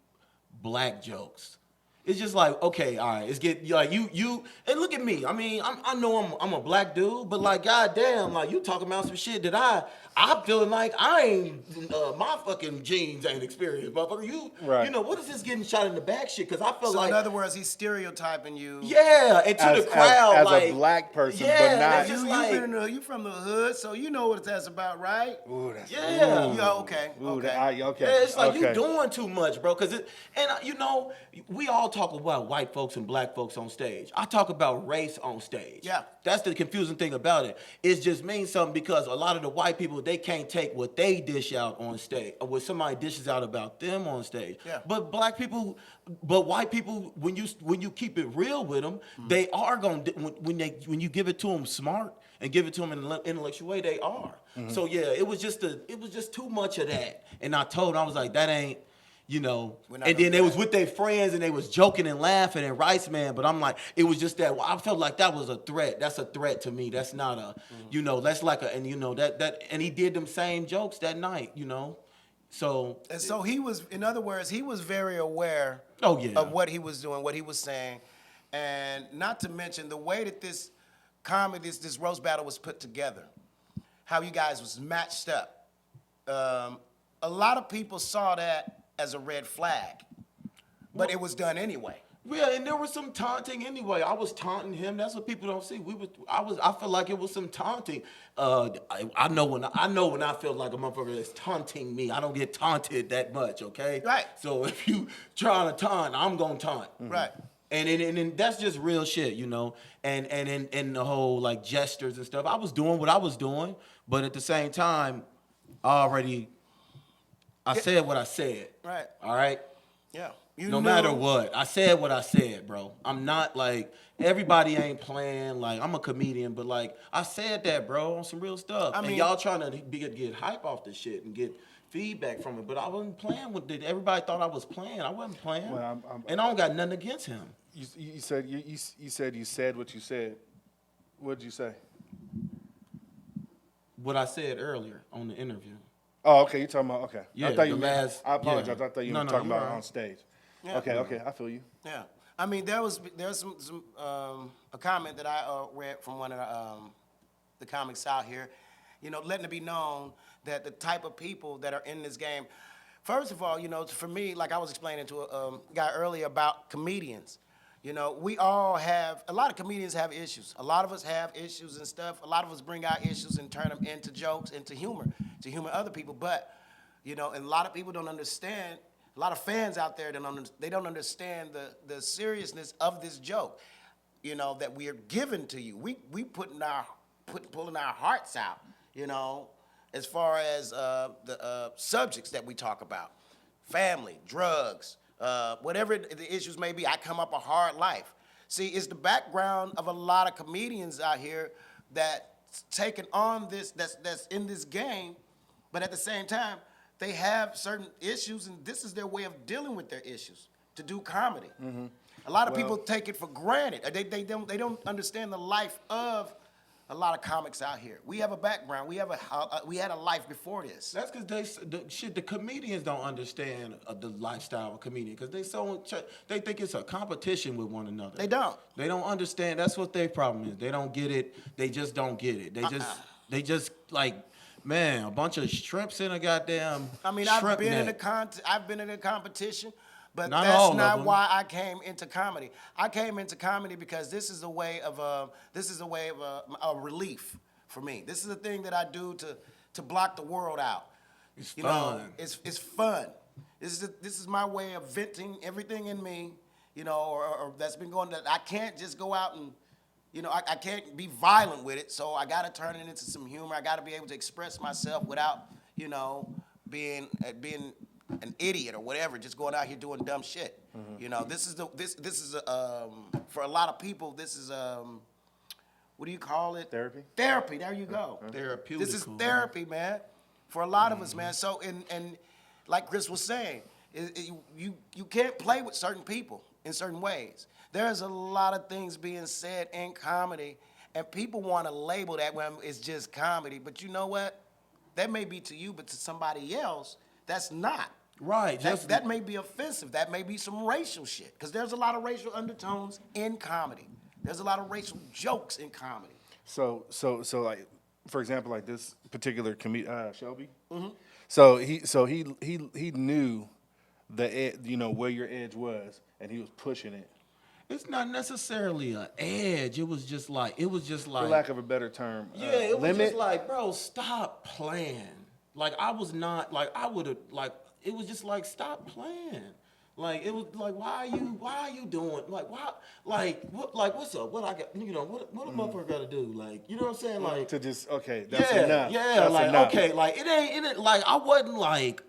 [SPEAKER 3] black jokes. It's just like, okay, all right, it's get like you and look at me. I mean, I know I'm a black dude, but like goddamn, like you talking about some shit that I'm feeling like I ain't my fucking genes ain't experienced, motherfucker. You know what is this getting shot in the back shit? Because I feel
[SPEAKER 1] So
[SPEAKER 3] like
[SPEAKER 1] in other words, he's stereotyping you.
[SPEAKER 3] yeah, and to the crowd
[SPEAKER 2] as
[SPEAKER 3] like
[SPEAKER 2] a black person,
[SPEAKER 3] yeah,
[SPEAKER 2] but not.
[SPEAKER 3] just
[SPEAKER 1] You
[SPEAKER 3] like
[SPEAKER 1] you from the hood, so you know what that's about, right?
[SPEAKER 2] Ooh, that's
[SPEAKER 3] yeah.
[SPEAKER 1] Yeah, okay.
[SPEAKER 2] Ooh,
[SPEAKER 1] Okay.
[SPEAKER 2] okay.
[SPEAKER 3] Yeah, it's like
[SPEAKER 2] okay.
[SPEAKER 3] you doing too much, bro. Cause we all talk about white folks and black folks on stage. I talk about race on stage.
[SPEAKER 1] Yeah.
[SPEAKER 3] That's the confusing thing about it. It just means something because a lot of the white people, they can't take what they dish out on stage or what somebody dishes out about them on stage.
[SPEAKER 1] Yeah.
[SPEAKER 3] But white people, when you keep it real with them, they are going to, when you give it to them smart and give it to them in an intellectual way, they are. So yeah, it was just too much of that. And I told them, I was like, that ain't, and then they was with their friends and they was joking and laughing and Rice Man, but I'm like, it was just that I felt like that was a threat. That's a threat to me. That's not a, that's like a, and and he did them same jokes that night, So
[SPEAKER 1] And so he was, in other words, he was very aware of what he was doing, what he was saying, and not to mention the way that this comedy, this roast battle was put together, how you guys was matched up. A lot of people saw that as a red flag, but it was done anyway.
[SPEAKER 3] Yeah, and there was some taunting anyway. I was taunting him. That's what people don't see. I felt like it was some taunting. I know when I feel like a motherfucker is taunting me. I don't get taunted that much, okay?
[SPEAKER 1] Right.
[SPEAKER 3] So if you trying to taunt, I'm gonna taunt.
[SPEAKER 1] Right.
[SPEAKER 3] And that's just real shit, And the whole like gestures and stuff. I was doing what I was doing, but at the same time, I said what I said.
[SPEAKER 1] Right.
[SPEAKER 3] All right.
[SPEAKER 1] Yeah.
[SPEAKER 3] No matter what, I said what I said, bro. I'm not like everybody ain't playing. Like I'm a comedian, but like I said that, bro, on some real stuff. And y'all trying to get hype off this shit and get feedback from it, but I wasn't playing with it. Everybody thought I was playing. I wasn't playing,
[SPEAKER 2] Well,
[SPEAKER 3] and I don't got nothing against him.
[SPEAKER 2] You said you said what you said. What did you say?
[SPEAKER 3] What I said earlier on the interview.
[SPEAKER 2] Oh, okay. You're talking about okay.
[SPEAKER 3] Yeah,
[SPEAKER 2] I thought you
[SPEAKER 3] the
[SPEAKER 2] meant,
[SPEAKER 3] last-
[SPEAKER 2] I apologize.
[SPEAKER 3] yeah.
[SPEAKER 2] I thought you
[SPEAKER 3] No,
[SPEAKER 2] were
[SPEAKER 3] no,
[SPEAKER 2] talking
[SPEAKER 3] you're
[SPEAKER 2] about
[SPEAKER 3] right.
[SPEAKER 2] on stage.
[SPEAKER 1] Yeah.
[SPEAKER 2] Okay. I feel you.
[SPEAKER 1] Yeah. I mean, there's some a comment that I read from one of the comics out here, letting it be known that the type of people that are in this game, first of all, for me, like I was explaining to a guy earlier about comedians, we all have, a lot of comedians have issues. A lot of us have issues and stuff. A lot of us bring our issues and turn them into jokes, into humor, to humor other people. But, and a lot of people don't understand. A lot of fans out there, they don't understand the seriousness of this joke, that we are giving to you. We pulling our hearts out, as far as the subjects that we talk about, family, drugs, whatever the issues may be. I come up a hard life. See, it's the background of a lot of comedians out here that's taking on this, that's in this game, but at the same time, they have certain issues, and this is their way of dealing with their issues, to do comedy. A lot of people take it for granted. They don't understand the life of a lot of comics out here. We have a background. We had a life before this.
[SPEAKER 3] That's because the comedians don't understand the lifestyle of a comedian because they think it's a competition with one another.
[SPEAKER 1] They don't.
[SPEAKER 3] They don't understand. That's what their problem is. They don't get it. They just don't get it. They just like, man, a bunch of shrimps in a goddamn.
[SPEAKER 1] I mean,
[SPEAKER 3] shrimp
[SPEAKER 1] I've been
[SPEAKER 3] net.
[SPEAKER 1] in a competition, but
[SPEAKER 3] Not
[SPEAKER 1] that's
[SPEAKER 3] all of
[SPEAKER 1] not
[SPEAKER 3] them.
[SPEAKER 1] why I came into comedy. I came into comedy because this is a way of a relief for me. This is a thing that I do to block the world out.
[SPEAKER 3] It's
[SPEAKER 1] You
[SPEAKER 3] fun.
[SPEAKER 1] know, it's fun. This is my way of venting everything in me, you know, or that's been going. That I can't just go out and, you know, I can't be violent with it. So I got to turn it into some humor. I got to be able to express myself without, you know, being an idiot or whatever, just going out here doing dumb shit. You know, this is for a lot of people. This is what do you call it?
[SPEAKER 2] Therapy.
[SPEAKER 1] Therapy. There you go.
[SPEAKER 3] Therapeutical.
[SPEAKER 1] This is therapy, man, for a lot of us, man. So and like Chris was saying, you can't play with certain people in certain ways. There's a lot of things being said in comedy, and people want to label that when it's just comedy. But you know what? That may be to you, but to somebody else, that's not.
[SPEAKER 3] Right.
[SPEAKER 1] That may be offensive. That may be some racial shit. Because there's a lot of racial undertones in comedy. There's a lot of racial jokes in comedy.
[SPEAKER 2] So like, for example, like this particular Shelby. So he knew where your edge was, and he was pushing it.
[SPEAKER 3] It's not necessarily an edge. It was just like.
[SPEAKER 2] For lack of a better term.
[SPEAKER 3] Yeah, it was
[SPEAKER 2] limit.
[SPEAKER 3] just like, bro, stop playing. Like I was not like I would have like. It was just like, stop playing. Like it was like, why are you doing like why what's up? What I got, you know, what a motherfucker gotta do? Like, you know what I'm saying? Like
[SPEAKER 2] To just that's enough.
[SPEAKER 3] Yeah,
[SPEAKER 2] That's
[SPEAKER 3] like
[SPEAKER 2] enough.
[SPEAKER 3] okay, like it ain't like I wasn't like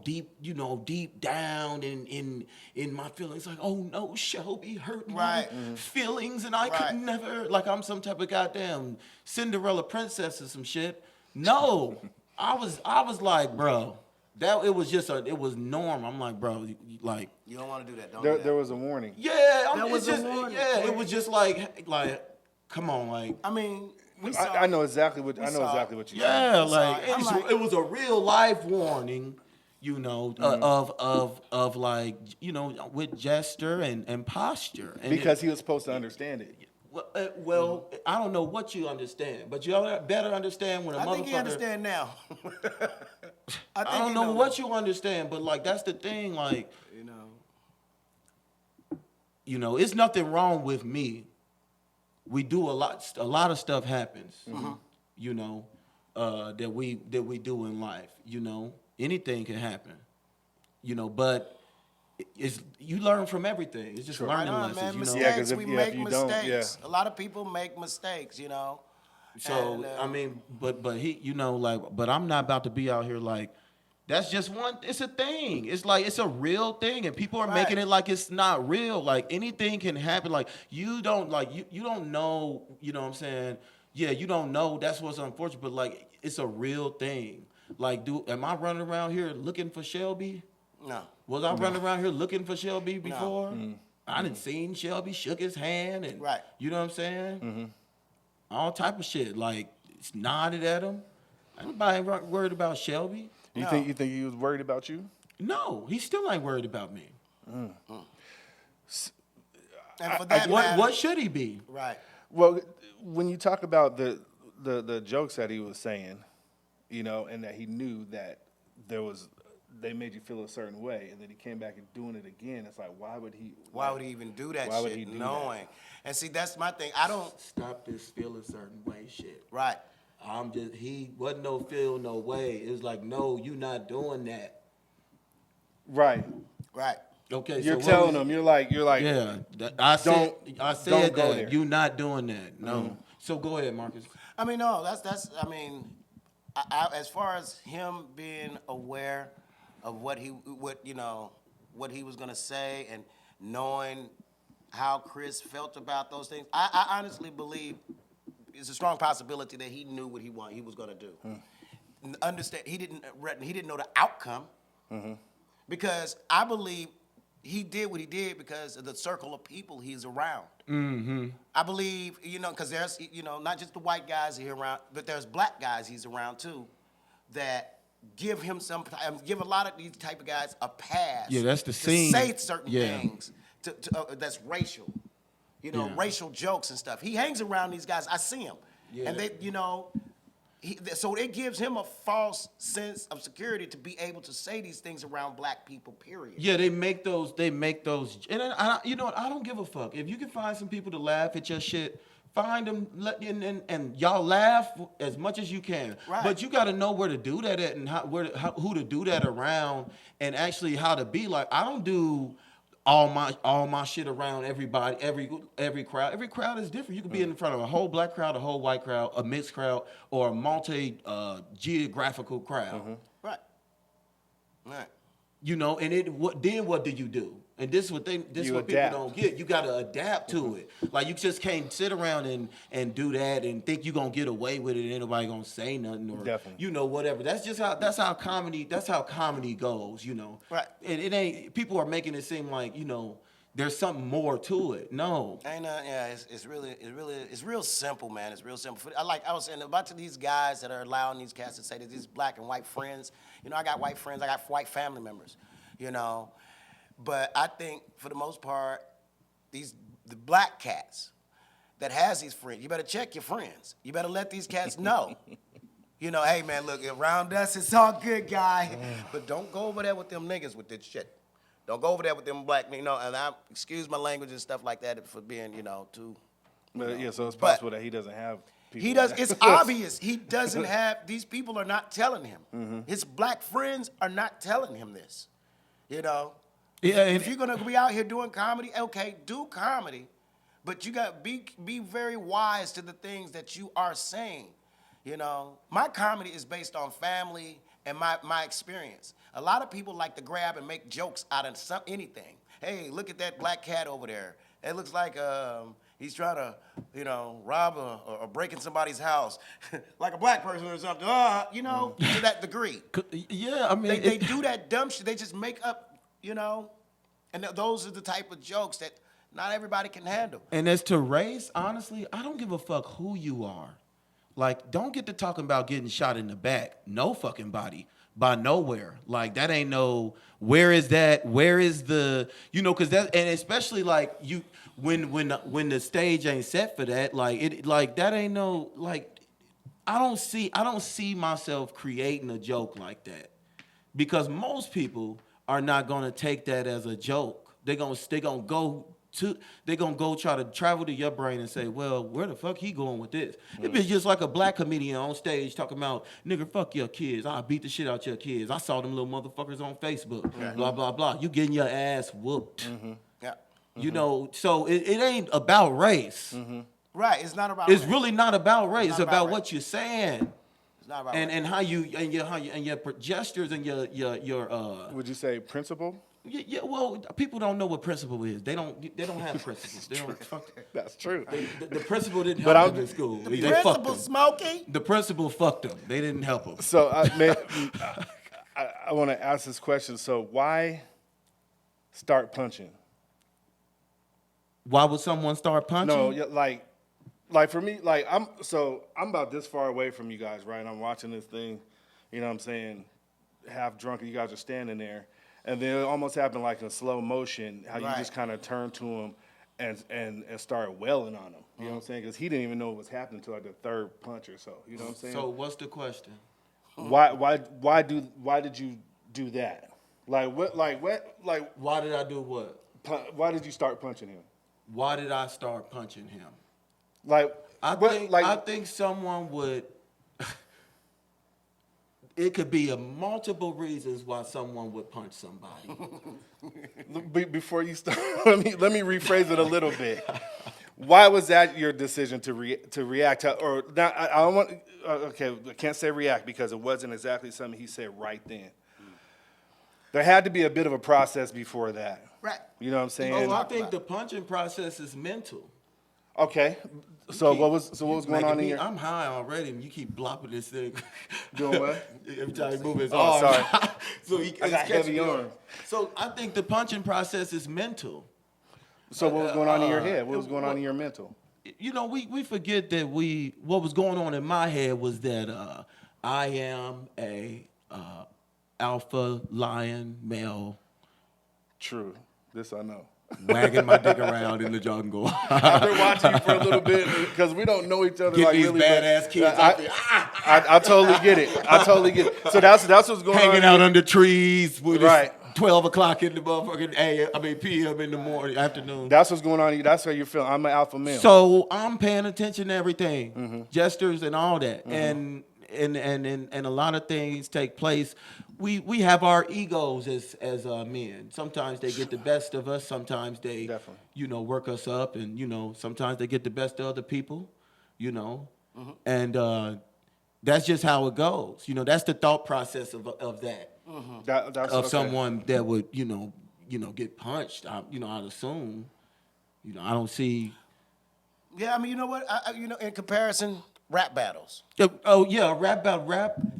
[SPEAKER 3] deep down in my feelings, like, oh no, Shelby hurt my feelings and I could never, like I'm some type of goddamn Cinderella princess or some shit. No. I was like, bro, it was norm. I'm like, bro, like
[SPEAKER 1] You don't want to do that. Don't do that.
[SPEAKER 2] There was a warning.
[SPEAKER 3] yeah,
[SPEAKER 1] There was a warning.
[SPEAKER 3] yeah, it was just like come on, like
[SPEAKER 1] I mean,
[SPEAKER 2] I know exactly what you
[SPEAKER 3] yeah, like
[SPEAKER 1] sorry.
[SPEAKER 3] it was a real life warning, you know, of like, you know, with gesture and posture, and
[SPEAKER 2] because he was supposed to understand it.
[SPEAKER 3] Well, I don't know what you understand, but you better understand when a motherfucker.
[SPEAKER 1] I think he understand now.
[SPEAKER 3] I don't know what you understand, but like that's the thing, like you know, it's nothing wrong with me. We do a lot of stuff happens, you know, that we do in life. You know, anything can happen, you know, but. You learn from everything. It's just learning lessons,
[SPEAKER 1] man.
[SPEAKER 3] you know.
[SPEAKER 1] Mistakes,
[SPEAKER 2] Yeah,
[SPEAKER 1] we
[SPEAKER 2] if you
[SPEAKER 1] make
[SPEAKER 2] don't,
[SPEAKER 1] mistakes. A lot of people make mistakes, you know.
[SPEAKER 3] So
[SPEAKER 1] and,
[SPEAKER 3] I mean, but he, you know, like, but I'm not about to be out here like, that's just one. It's a thing. It's like it's a real thing, and people are making it like it's not real. Like anything can happen. Like you don't know. You know what I'm saying? Yeah, you don't know. That's what's unfortunate. But like it's a real thing. Like, am I running around here looking for Shelby?
[SPEAKER 1] No.
[SPEAKER 3] Was I running around here looking for Shelby before? I done seen Shelby, shook his hand, and you know what I'm saying? All type of shit. Like, nodded at him. Anybody worried about Shelby?
[SPEAKER 2] You think he was worried about you?
[SPEAKER 3] No, he still ain't worried about me.
[SPEAKER 1] And for that matter,
[SPEAKER 3] What should he be?
[SPEAKER 1] Right.
[SPEAKER 2] Well, when you talk about the jokes that he was saying, you know, and that he knew that they made you feel a certain way, and then he came back and doing it again. It's like, why would he
[SPEAKER 1] even do that
[SPEAKER 2] why
[SPEAKER 1] shit
[SPEAKER 2] would he do
[SPEAKER 1] knowing?
[SPEAKER 2] that?
[SPEAKER 1] And see, that's my thing. I don't.
[SPEAKER 3] Stop this feel a certain way shit.
[SPEAKER 1] Right.
[SPEAKER 3] He wasn't no feel no way. It was like, no, you not doing that.
[SPEAKER 2] Right.
[SPEAKER 1] Right.
[SPEAKER 3] Okay,
[SPEAKER 2] You're
[SPEAKER 3] so
[SPEAKER 2] telling him. You're like.
[SPEAKER 3] Yeah, I said
[SPEAKER 2] don't go
[SPEAKER 3] that.
[SPEAKER 2] there.
[SPEAKER 3] You're not doing that. No. So go ahead, Marcus.
[SPEAKER 1] I mean, no, that's. I mean, as far as him being aware of what he was gonna say and knowing how Chris felt about those things, I honestly believe it's a strong possibility that he knew what he was gonna do. understand. He didn't know the outcome. Because I believe he did what he did because of the circle of people he's around. I believe, because there's, not just the white guys here around, but there's black guys he's around too that give him give a lot of these type of guys a pass.
[SPEAKER 3] Yeah, that's the
[SPEAKER 1] to
[SPEAKER 3] say
[SPEAKER 1] certain things that's racial, racial jokes and stuff. He hangs around these guys. I see him, and they, so it gives him a false sense of security to be able to say these things around black people. Period.
[SPEAKER 3] Yeah, they make those, and you know what? I don't give a fuck. If you can find some people to laugh at your shit, find them, and y'all laugh as much as you can.
[SPEAKER 1] Right.
[SPEAKER 3] But you got to know where to do that at and who to do that around, and actually how to be like. I don't do all my shit around everybody, every crowd. Every crowd is different. You could be in front of a whole black crowd, a whole white crowd, a mixed crowd, or a multi geographical crowd.
[SPEAKER 1] Right. Right.
[SPEAKER 3] And what do you do? And this is what people don't get. You got to adapt to it. Like, you just can't sit around and do that and think you're gonna get away with it and ain't nobody gonna say nothing or whatever. That's how comedy goes.
[SPEAKER 1] Right.
[SPEAKER 3] And it ain't. People are making it seem like there's something more to it. No.
[SPEAKER 1] Ain't it's real simple, man. It's real simple. I was saying about these guys that are allowing these cats to say that these black and white friends. I got white friends. I got white family members. But I think for the most part, the black cats that has these friends, you better check your friends. You better let these cats know. Hey man, look, around us it's all good, guy. But don't go over there with them niggas with this shit. Don't go over there with them black, and I excuse my language and stuff like that for being, too.
[SPEAKER 2] But so it's possible that he doesn't have people.
[SPEAKER 1] He does. It's obvious he doesn't have. These people are not telling him. His black friends are not telling him this. Yeah. If you're gonna be out here doing comedy, okay, do comedy, but you got be very wise to the things that you are saying. My comedy is based on family and my experience. A lot of people like to grab and make jokes out of anything. Hey, look at that black cat over there. It looks like he's trying to, rob or break in somebody's house, like a black person or something. To that degree.
[SPEAKER 3] Yeah, I mean,
[SPEAKER 1] they do that dumb shit. They just make up, and those are the type of jokes that not everybody can handle.
[SPEAKER 3] And as to race, honestly, I don't give a fuck who you are. Like, don't get to talking about getting shot in the back. No fucking body. By nowhere. Like, that ain't no, where is that? Where is the, because that, and especially like when the stage ain't set for that, that ain't no, I don't see myself creating a joke like that, because most people are not gonna take that as a joke. They're gonna go try to travel to your brain and say, well, where the fuck he going with this? It'd be just like a black comedian on stage talking about, nigga, fuck your kids. I'll beat the shit out your kids. I saw them little motherfuckers on Facebook. Blah, blah, blah. You getting your ass whooped.
[SPEAKER 1] Yeah.
[SPEAKER 3] So it ain't about race.
[SPEAKER 1] Right, it's not about
[SPEAKER 3] It's
[SPEAKER 1] race.
[SPEAKER 3] really not about race. It's about
[SPEAKER 1] race.
[SPEAKER 3] what you're saying.
[SPEAKER 1] It's not about
[SPEAKER 3] And how you and your gestures and your
[SPEAKER 2] Would you say principle?
[SPEAKER 3] Yeah, well, people don't know what principle is. They don't have principles. They don't.
[SPEAKER 2] That's true.
[SPEAKER 3] The principal didn't help them in school. They fucked
[SPEAKER 1] Principal
[SPEAKER 3] them.
[SPEAKER 1] Smokey?
[SPEAKER 3] The principal fucked them. They didn't help them.
[SPEAKER 2] So I want to ask this question. So why start punching?
[SPEAKER 3] Why would someone start punching?
[SPEAKER 2] No, like for me, I'm about this far away from you guys, right? I'm watching this thing, you know what I'm saying, half drunk, and you guys are standing there. And then it almost happened like in slow motion, how you just kind of turn to him and start wailing on him. You know what I'm saying? Because he didn't even know what was happening until like the third punch or so. You know what I'm saying?
[SPEAKER 3] So what's the question?
[SPEAKER 2] Why did you do that? Why
[SPEAKER 3] did I do what?
[SPEAKER 2] Why did you start punching him?
[SPEAKER 3] Why did I start punching him?
[SPEAKER 2] I
[SPEAKER 3] think someone would. It could be multiple reasons why someone would punch somebody.
[SPEAKER 2] Before you start, let me rephrase it a little bit. Why was that your decision to react to, or not? I don't want. Okay, I can't say react because it wasn't exactly something he said right then. There had to be a bit of a process before that.
[SPEAKER 1] Right.
[SPEAKER 2] You know what I'm saying?
[SPEAKER 3] Oh, I think the punching process is mental.
[SPEAKER 2] Okay. So what was going on in your?
[SPEAKER 3] I'm high already, and you keep blopping this thing.
[SPEAKER 2] Doing what?
[SPEAKER 3] Every time you move his
[SPEAKER 2] Oh,
[SPEAKER 3] arm.
[SPEAKER 2] sorry.
[SPEAKER 3] So
[SPEAKER 2] I got heavy arms.
[SPEAKER 3] So I think the punching process is mental.
[SPEAKER 2] So what was going on in your head? What was going on in your mental?
[SPEAKER 3] You know, we forget that what was going on in my head was that I am a alpha lion male
[SPEAKER 2] True. This I know.
[SPEAKER 3] wagging my dick around in the jungle.
[SPEAKER 2] I've been watching you for a little bit because we don't know each other
[SPEAKER 3] Get
[SPEAKER 2] like
[SPEAKER 3] these
[SPEAKER 2] really.
[SPEAKER 3] badass kids out there.
[SPEAKER 2] I totally get it. I totally get it. So that's what's going on.
[SPEAKER 3] Hanging out under trees with
[SPEAKER 2] Right.
[SPEAKER 3] 12 o'clock in the motherfucking PM in the morning, afternoon.
[SPEAKER 2] That's what's going on. That's how you're feeling. I'm an alpha male.
[SPEAKER 3] So I'm paying attention to everything, gestures and all that, and a lot of things take place. We have our egos as men. Sometimes they get the best of us. Sometimes they
[SPEAKER 2] Definitely.
[SPEAKER 3] work us up, and sometimes they get the best of other people, and that's just how it goes. That's the thought process of that.
[SPEAKER 2] That's okay.
[SPEAKER 3] Someone that would get punched. I'd assume. I don't see.
[SPEAKER 1] Yeah, I mean, you know what? In comparison, rap battles.
[SPEAKER 3] Oh yeah, rap.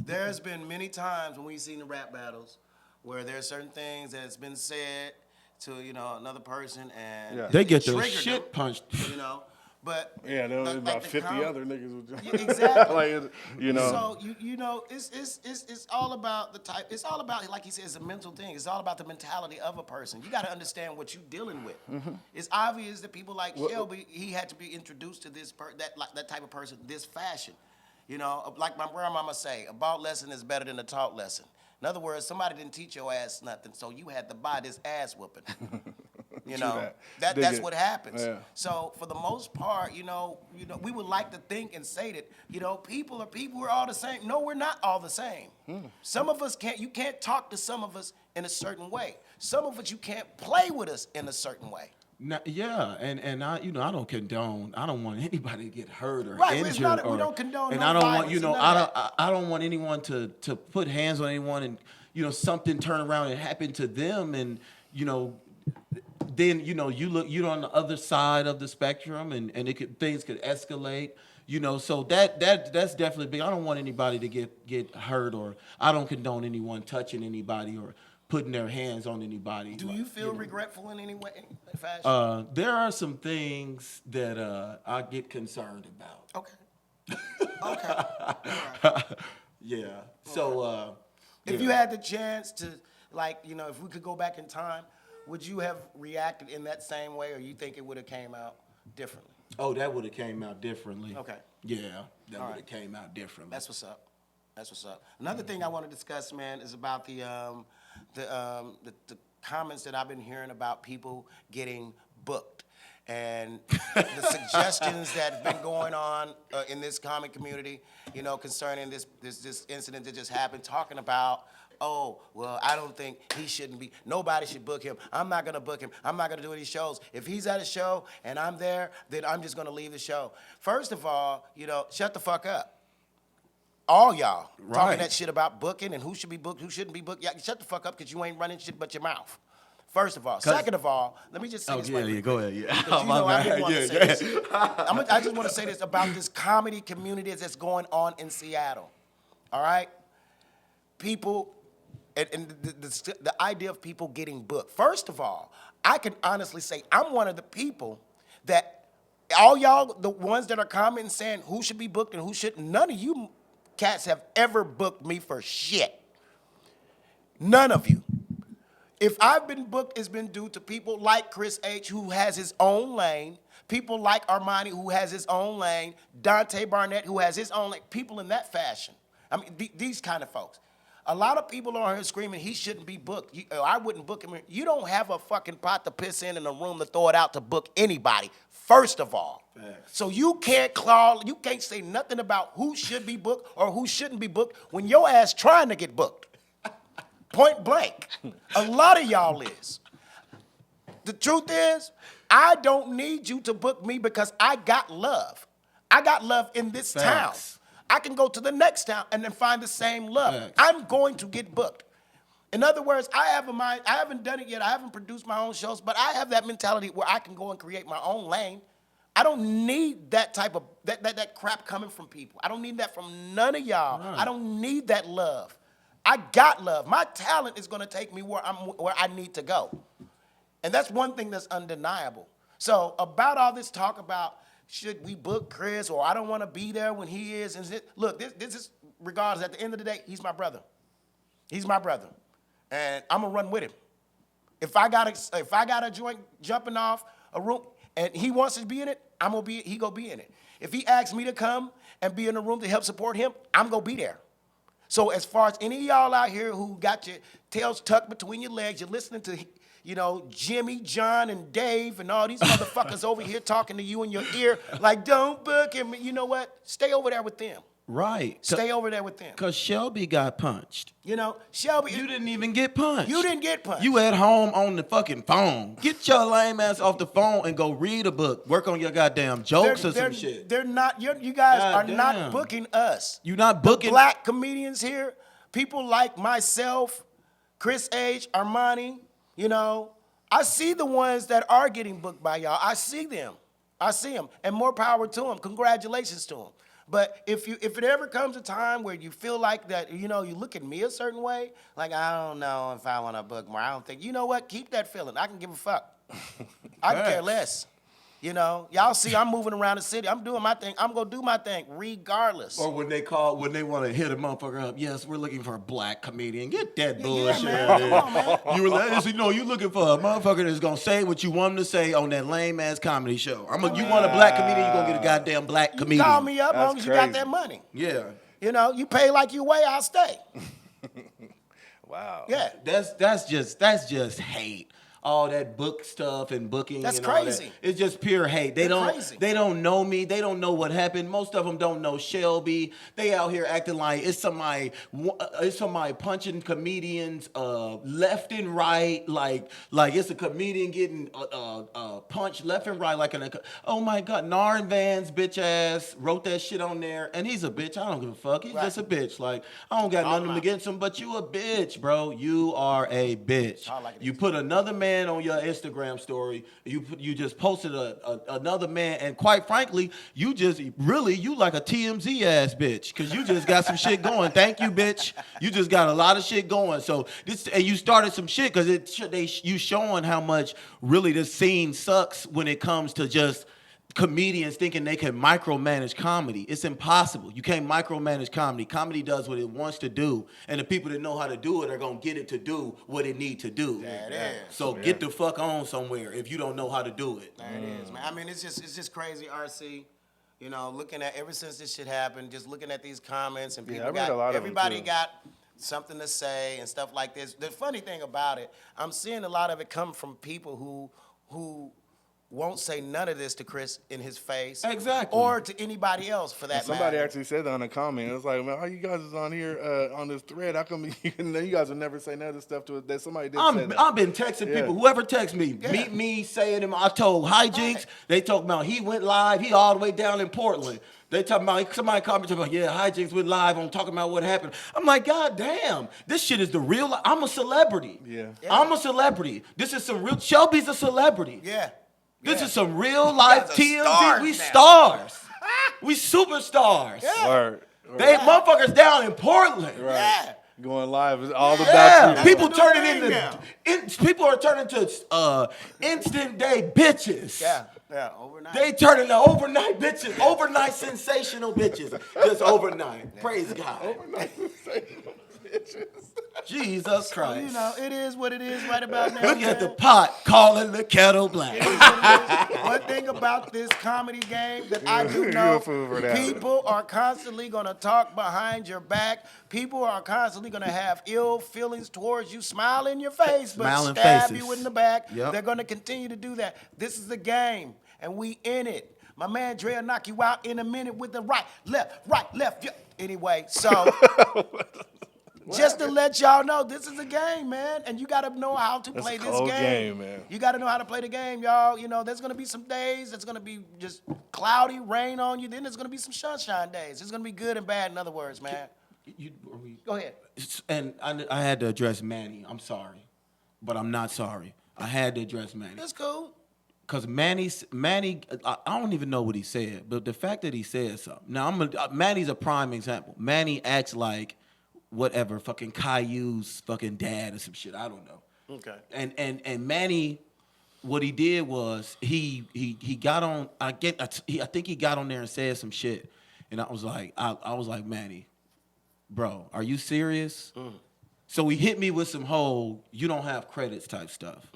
[SPEAKER 1] There's been many times when we've seen the rap battles where there's certain things that's been said to another person, and
[SPEAKER 3] They
[SPEAKER 1] it
[SPEAKER 3] get their
[SPEAKER 1] triggered
[SPEAKER 3] shit
[SPEAKER 1] them,
[SPEAKER 3] punched.
[SPEAKER 1] But
[SPEAKER 2] Yeah, there was about
[SPEAKER 1] the
[SPEAKER 2] 50
[SPEAKER 1] com-
[SPEAKER 2] other niggas.
[SPEAKER 1] Yeah, exactly.
[SPEAKER 2] So
[SPEAKER 1] it's all about the type. It's all about, like he said, it's a mental thing. It's all about the mentality of a person. You got to understand what you're dealing with. It's obvious that people like Shelby, he had to be introduced to that type of person, this fashion. Like my grandmama say, a bought lesson is better than a taught lesson. In other words, somebody didn't teach your ass nothing, so you had to buy this ass whooping. That's what happens.
[SPEAKER 2] Yeah.
[SPEAKER 1] So for the most part, we would like to think and say that, people are people. We're all the same. No, we're not all the same. Some of us you can't talk to some of us in a certain way. Some of us you can't play with us in a certain way.
[SPEAKER 3] Yeah, and I don't condone. I don't want anybody to get hurt or
[SPEAKER 1] Right,
[SPEAKER 3] injured.
[SPEAKER 1] we don't condone
[SPEAKER 3] and
[SPEAKER 1] no
[SPEAKER 3] I don't
[SPEAKER 1] violence
[SPEAKER 3] want
[SPEAKER 1] and none of
[SPEAKER 3] I don't want anyone to put hands on anyone and something turn around and happen to them and then you're on the other side of the spectrum and things could escalate. So that's definitely big. I don't want anybody to get hurt, or I don't condone anyone touching anybody or putting their hands on anybody.
[SPEAKER 1] Do you feel regretful in any way, any fashion?
[SPEAKER 3] There are some things that I get concerned about.
[SPEAKER 1] Okay. Okay. All right.
[SPEAKER 3] Yeah. So
[SPEAKER 1] If you had the chance to, if we could go back in time, would you have reacted in that same way, or you think it would have came out differently?
[SPEAKER 3] Oh, that would have came out differently.
[SPEAKER 1] Okay.
[SPEAKER 3] Yeah, that
[SPEAKER 1] All
[SPEAKER 3] would
[SPEAKER 1] right.
[SPEAKER 3] have came out differently.
[SPEAKER 1] That's what's up. That's what's up. Another thing I want to discuss, man, is about the comments that I've been hearing about people getting booked, and the suggestions that have been going on in this comic community, concerning this incident that just happened, talking about, oh, well, I don't think he shouldn't be. Nobody should book him. I'm not going to book him. I'm not going to do any shows. If he's at a show and I'm there, then I'm just going to leave the show. First of all, shut the fuck up. All y'all talking that shit about booking and who should be booked, who shouldn't be booked. Yeah, shut the fuck up because you ain't running shit but your mouth. First of all. Second of all, let me just say this.
[SPEAKER 3] Go ahead. Yeah.
[SPEAKER 1] Because I didn't want to say this. I just want to say this about this comedy community that's going on in Seattle. All right? People, and the idea of people getting booked. First of all, I can honestly say I'm one of the people that all y'all, the ones that are commenting saying who should be booked and who shouldn't, none of you cats have ever booked me for shit. None of you. If I've been booked, it's been due to people like Chris H., who has his own lane, people like Armani, who has his own lane, Dante Barnett, who has his own lane, people in that fashion. I mean, these kind of folks. A lot of people are here screaming he shouldn't be booked. I wouldn't book him. You don't have a fucking pot to piss in a room to throw it out to book anybody, first of all. Thanks. So you can't say nothing about who should be booked or who shouldn't be booked when your ass trying to get booked. Point blank. A lot of y'all is. The truth is, I don't need you to book me because I got love. I got love in this town. I can go to the next town and then find the same love. Thanks. I'm going to get booked. In other words, I have a mind. I haven't done it yet. I haven't produced my own shows, but I have that mentality where I can go and create my own lane. I don't need that type of that crap coming from people. I don't need that from none of y'all.
[SPEAKER 3] Right.
[SPEAKER 1] I don't need that love. I got love. My talent is gonna take me where I need to go. And that's one thing that's undeniable. So about all this talk about should we book Chris or I don't want to be there when he is. And look, this is regardless. At the end of the day, he's my brother. He's my brother, and I'm gonna run with him. If I got a joint jumping off a room and he wants to be in it, he gonna be in it. If he asks me to come and be in the room to help support him, I'm gonna be there. So as far as any of y'all out here who got your tails tucked between your legs, you're listening to, Jimmy, John, and Dave, and all these motherfuckers over here talking to you in your ear like, don't book him. You know what? Stay over there with them.
[SPEAKER 3] Right.
[SPEAKER 1] Stay over there with them.
[SPEAKER 3] Because Shelby got punched.
[SPEAKER 1] Shelby.
[SPEAKER 3] You didn't even get punched.
[SPEAKER 1] You didn't get punched.
[SPEAKER 3] You at home on the fucking phone. Get your lame ass off the phone and go read a book. Work on your goddamn jokes or some shit.
[SPEAKER 1] They're not. You guys
[SPEAKER 3] God
[SPEAKER 1] are not
[SPEAKER 3] damn.
[SPEAKER 1] booking us.
[SPEAKER 3] You're not booking.
[SPEAKER 1] The black comedians here, people like myself, Chris H, Armani. I see the ones that are getting booked by y'all. I see them, and more power to them. Congratulations to them. But if it ever comes a time where you feel like that, you look at me a certain way, like I don't know if I want to book more. I don't think. You know what? Keep that feeling. I can give a fuck. I can care less. Y'all see I'm moving around the city. I'm doing my thing. I'm going to do my thing regardless.
[SPEAKER 3] Or when they want to hit a motherfucker up, yes, we're looking for a black comedian. Get that bullshit.
[SPEAKER 1] Yeah, man. Come on, man.
[SPEAKER 3] You looking for a motherfucker that's going to say what you want him to say on that lame-ass comedy show. You want a black comedian, you're going to get a goddamn black comedian.
[SPEAKER 1] Call me up as long as you got
[SPEAKER 2] crazy.
[SPEAKER 1] that money.
[SPEAKER 3] Yeah.
[SPEAKER 1] You pay like you weigh, I'll stay.
[SPEAKER 2] Wow.
[SPEAKER 1] Yeah.
[SPEAKER 3] That's just hate. All that book stuff and booking.
[SPEAKER 1] That's
[SPEAKER 3] and all
[SPEAKER 1] crazy.
[SPEAKER 3] That. It's just pure hate. They don't know me. They don't know what happened. Most of them don't know Shelby. They out here acting like it's somebody punching comedians left and right, like it's a comedian getting punched left and right. Oh my God, Narn Van's bitch ass wrote that shit on there, and he's a bitch. I don't give a fuck. He's just a bitch. Like I don't got nothing against him, but you a bitch, bro. You are a bitch. You put another man on your Instagram story. You just posted another man, and quite frankly, you like a TMZ ass bitch because you just got some shit going. Thank you, bitch. You just got a lot of shit going. So and you started some shit because you showing how much really this scene sucks when it comes to just comedians thinking they can micromanage comedy. It's impossible. You can't micromanage comedy. Comedy does what it wants to do, and the people that know how to do it are gonna get it to do what it need to do.
[SPEAKER 1] That is.
[SPEAKER 3] So get the fuck on somewhere if you don't know how to do it.
[SPEAKER 1] That is, man. I mean, it's just crazy, RC. Looking at ever since this shit happened, just looking at these comments and people everybody got something to say and stuff like this. The funny thing about it, I'm seeing a lot of it come from people who won't say none of this to Chris in his face.
[SPEAKER 3] Exactly.
[SPEAKER 1] Or to anybody else for that matter.
[SPEAKER 2] Somebody actually said that on a comment. It was like, man, how you guys is on here on this thread? How come you guys will never say none of this stuff to it? That somebody did say that.
[SPEAKER 3] I've been texting people. Whoever texts me, meet me, say it. I told Hijinks. They talking about he went live. He all the way down in Portland. They talking about somebody commented about Hijinks went live on talking about what happened. I'm like, God damn, this shit is the real. I'm a celebrity.
[SPEAKER 2] Yeah.
[SPEAKER 3] I'm a celebrity. This is some real. Shelby's a celebrity.
[SPEAKER 1] Yeah.
[SPEAKER 3] This is some real life TMZ.
[SPEAKER 1] Stars
[SPEAKER 3] we
[SPEAKER 1] now.
[SPEAKER 3] stars. We superstars.
[SPEAKER 1] Yeah.
[SPEAKER 2] Word.
[SPEAKER 3] They motherfuckers down in Portland.
[SPEAKER 2] Right.
[SPEAKER 1] Yeah.
[SPEAKER 2] Going live is all about you.
[SPEAKER 3] People
[SPEAKER 1] That's
[SPEAKER 3] turning
[SPEAKER 1] the thing
[SPEAKER 3] into people are turning to instant day bitches.
[SPEAKER 1] Yeah, overnight.
[SPEAKER 3] They turning to overnight bitches, overnight sensational bitches, just overnight. Praise God.
[SPEAKER 2] Overnight sensational bitches.
[SPEAKER 3] Jesus Christ.
[SPEAKER 1] It is what it is right about now.
[SPEAKER 3] Look at the pot calling the kettle black.
[SPEAKER 1] One thing about this comedy game that I do know, people are constantly going to talk behind your back. People are constantly going to have ill feelings towards you, smile in your face, but
[SPEAKER 3] Smiling
[SPEAKER 1] stab
[SPEAKER 3] faces.
[SPEAKER 1] you in the back.
[SPEAKER 3] Yep.
[SPEAKER 1] They're going to continue to do that. This is the game, and we in it. My man Dre will knock you out in a minute with the right, left. Yeah. Anyway, so... Just to let y'all know, this is a game, man, and you got to know how to play this game.
[SPEAKER 2] Man.
[SPEAKER 1] You got to know how to play the game, y'all. There's going to be some days that's going to be just cloudy, rain on you. Then there's going to be some sunshine days. It's going to be good and bad, in other words, man. Go ahead.
[SPEAKER 3] And I had to address Manny. I'm sorry, but I'm not sorry. I had to address Manny.
[SPEAKER 1] That's cool.
[SPEAKER 3] Because Manny, I don't even know what he said, but the fact that he said something. Now, Manny's a prime example. Manny acts like whatever, fucking Caillou's fucking dad or some shit. I don't know.
[SPEAKER 1] Okay.
[SPEAKER 3] And Manny, what he did was he got on. I think he got on there and said some shit, and I was like, Manny, bro, are you serious? So he hit me with some whole you don't have credits type stuff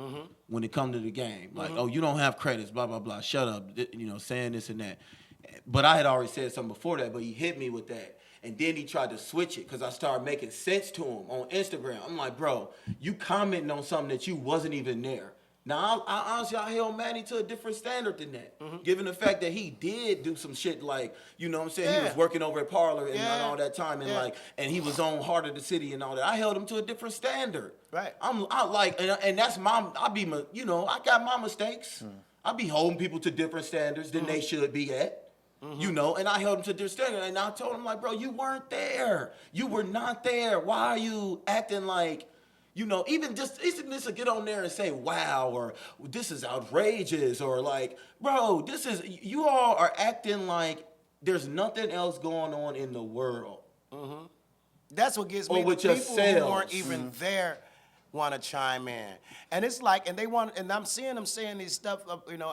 [SPEAKER 3] when it come to the game. Like, oh, you don't have credits, blah, blah, blah. Shut up, saying this and that. But I had already said something before that, but he hit me with that. And then he tried to switch it because I started making sense to him on Instagram. I'm like, bro, you commenting on something that you wasn't even there. Now, I honestly, I held Manny to a different standard than that, given the fact that he did do some shit like, you know what I'm saying? Yeah. He was working over at Parlor and all that time, and and he was on Heart of the City and all that. I held him to a different standard.
[SPEAKER 1] Right.
[SPEAKER 3] And that's I got my mistakes. I be holding people to different standards than they should be at. And I held him to different standard, and I told him, like, bro, you weren't there. You were not there. Why are you acting like, even just to get on there and say, wow, or this is outrageous, or like, bro, you all are acting like there's nothing else going on in the world.
[SPEAKER 1] That's what gets me.
[SPEAKER 3] Or with
[SPEAKER 1] the people
[SPEAKER 3] yourselves.
[SPEAKER 1] who weren't even there want to chime in, and it's like, and I'm seeing them saying these stuff,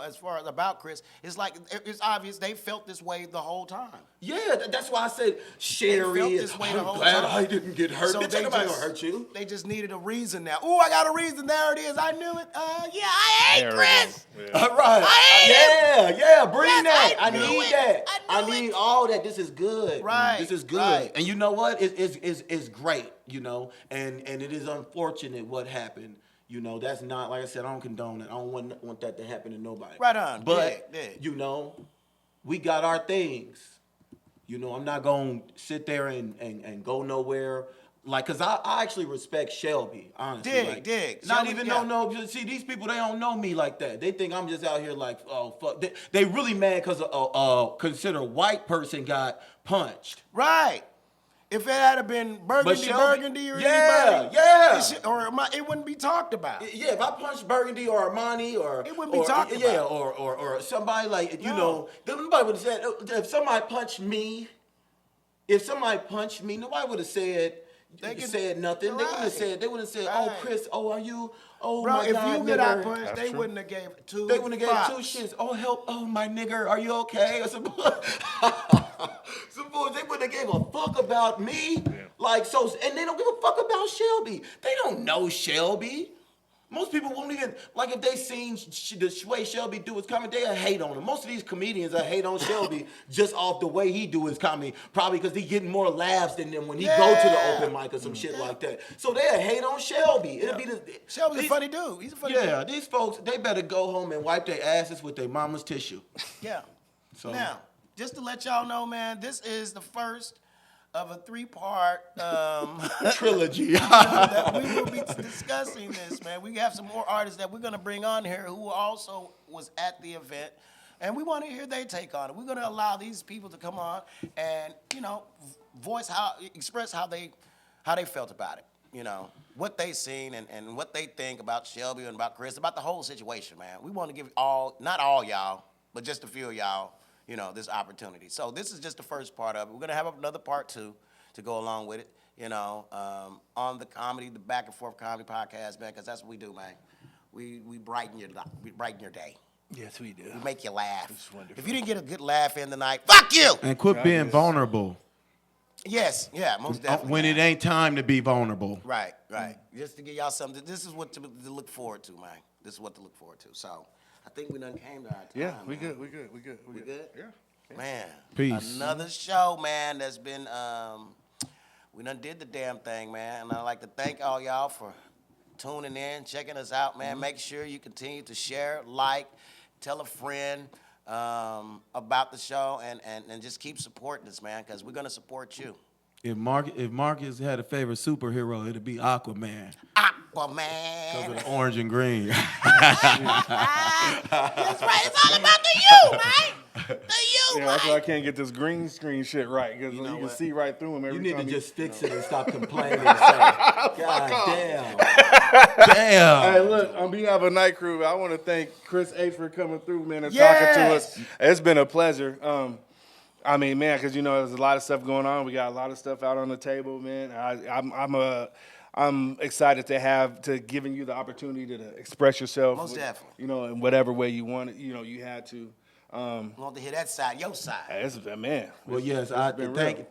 [SPEAKER 1] as far as about Chris. It's like it's obvious they felt this way the whole time.
[SPEAKER 3] Yeah, that's why I said Sherry.
[SPEAKER 1] They felt this way the whole
[SPEAKER 3] glad
[SPEAKER 1] time.
[SPEAKER 3] I didn't get hurt.
[SPEAKER 1] So
[SPEAKER 3] Bitch, ain't nobody gonna hurt you.
[SPEAKER 1] They just needed a reason now. Ooh, I got a reason. There it is. I knew it. I hate Chris.
[SPEAKER 3] Right.
[SPEAKER 1] I hate him.
[SPEAKER 3] Yeah. Bring
[SPEAKER 1] Yes,
[SPEAKER 3] that. I
[SPEAKER 1] knew
[SPEAKER 3] need
[SPEAKER 1] it.
[SPEAKER 3] that.
[SPEAKER 1] I knew
[SPEAKER 3] need
[SPEAKER 1] it.
[SPEAKER 3] all that. This is good.
[SPEAKER 1] Right.
[SPEAKER 3] This is good.
[SPEAKER 1] Right.
[SPEAKER 3] And you know what? It's great. And it is unfortunate what happened. That's not, like I said, I don't condone it. I don't want that to happen to nobody.
[SPEAKER 1] Right on.
[SPEAKER 3] But,
[SPEAKER 1] dig.
[SPEAKER 3] we got our things. I'm not going to sit there and go nowhere. Like, because I actually respect Shelby, honestly.
[SPEAKER 1] Dig.
[SPEAKER 3] Not
[SPEAKER 1] Shelby,
[SPEAKER 3] even
[SPEAKER 1] yeah.
[SPEAKER 3] no. See, these people, they don't know me like that. They think I'm just out here like, oh, fuck. They really mad because consider a white person got punched.
[SPEAKER 1] Right. If it had been Burgundy or anybody, it wouldn't be talked about.
[SPEAKER 3] Yeah, if I punched Burgundy or Armani or
[SPEAKER 1] it wouldn't be talked about.
[SPEAKER 3] Yeah, or somebody like nobody would have said if somebody punched me. Nobody would have said nothing.
[SPEAKER 1] Right.
[SPEAKER 3] They would have said,
[SPEAKER 1] right.
[SPEAKER 3] Oh, Chris, are you? Oh,
[SPEAKER 1] bro,
[SPEAKER 3] my God,
[SPEAKER 1] if you
[SPEAKER 3] nigger.
[SPEAKER 1] get out punched,
[SPEAKER 2] That's
[SPEAKER 1] they
[SPEAKER 2] true.
[SPEAKER 1] wouldn't have gave two.
[SPEAKER 3] They wouldn't have gave two shits. Oh, help! Oh, my nigger, are you okay? Or some they wouldn't have gave a fuck about me.
[SPEAKER 2] Yeah.
[SPEAKER 3] Like so, and they don't give a fuck about Shelby. They don't know Shelby. Most people won't even, like, if they seen the way Shelby do his comedy, they'll hate on him. Most of these comedians hate on Shelby just off the way he do his comedy, probably because he getting more laughs than them when he go to the open mic or some shit like that. So they'll hate on Shelby. It'll be
[SPEAKER 1] Shelby's a funny dude. He's a funny dude.
[SPEAKER 3] Yeah, these folks, they better go home and wipe their asses with their mama's tissue.
[SPEAKER 1] Yeah.
[SPEAKER 3] So
[SPEAKER 1] Now, just to let y'all know, man, this is the first of a 3-part
[SPEAKER 3] trilogy.
[SPEAKER 1] that we will be discussing this, man. We have some more artists that we're going to bring on here who also was at the event, and we want to hear their take on it. We're going to allow these people to come on and, express how they felt about it, what they seen and what they think about Shelby and about Chris, about the whole situation, man. We want to give not all y'all, but just a few of y'all, this opportunity. So this is just the first part of it. We're going to have another part 2 to go along with it, on the Back and Forth Comedy Podcast, man, because that's what we do, man. We brighten your day.
[SPEAKER 2] Yes, we do.
[SPEAKER 1] We make you laugh.
[SPEAKER 2] It's wonderful.
[SPEAKER 1] If you didn't get a good laugh in tonight, fuck you!
[SPEAKER 4] And quit being vulnerable.
[SPEAKER 1] Yes, yeah, most definitely.
[SPEAKER 4] When it ain't time to be vulnerable.
[SPEAKER 1] Right. Just to give y'all something. This is what to look forward to, man. This is what to look forward to. So I think we done came to our time.
[SPEAKER 2] Yeah, we
[SPEAKER 1] man.
[SPEAKER 2] good. We good?
[SPEAKER 1] Yeah. Man.
[SPEAKER 4] Peace.
[SPEAKER 1] Another show, man, that's been, we done did the damn thing, man. And I'd like to thank all y'all for tuning in, checking us out, man. Make sure you continue to share, like, tell a friend about the show, and just keep supporting us, man, because we're going to support you.
[SPEAKER 4] If Marcus had a favorite superhero, it'd be Aquaman.
[SPEAKER 1] Aquaman.
[SPEAKER 4] Because of the orange and green.
[SPEAKER 1] That's right. It's all about the you, man. The you.
[SPEAKER 2] Yeah, that's why I can't get this green screen shit right because you,
[SPEAKER 3] know
[SPEAKER 2] can
[SPEAKER 3] what?
[SPEAKER 2] see right through them every
[SPEAKER 3] You need
[SPEAKER 2] time.
[SPEAKER 3] to just fix it and stop complaining. And say, God damn.
[SPEAKER 4] Damn.
[SPEAKER 2] Hey, look, on behalf of Night Crew, I want to thank Chris H for coming through, man, and
[SPEAKER 1] Yes.
[SPEAKER 2] talking to us. It's been a pleasure. I mean, man, because you know there's a lot of stuff going on. We got a lot of stuff out on the table, man. I'm excited to giving you the opportunity to express yourself.
[SPEAKER 1] Most definitely.
[SPEAKER 2] You know, in whatever way you want it. You know, you had to.
[SPEAKER 1] Want to hear that side, your side.
[SPEAKER 2] Hey, this is man.
[SPEAKER 3] Well, yes,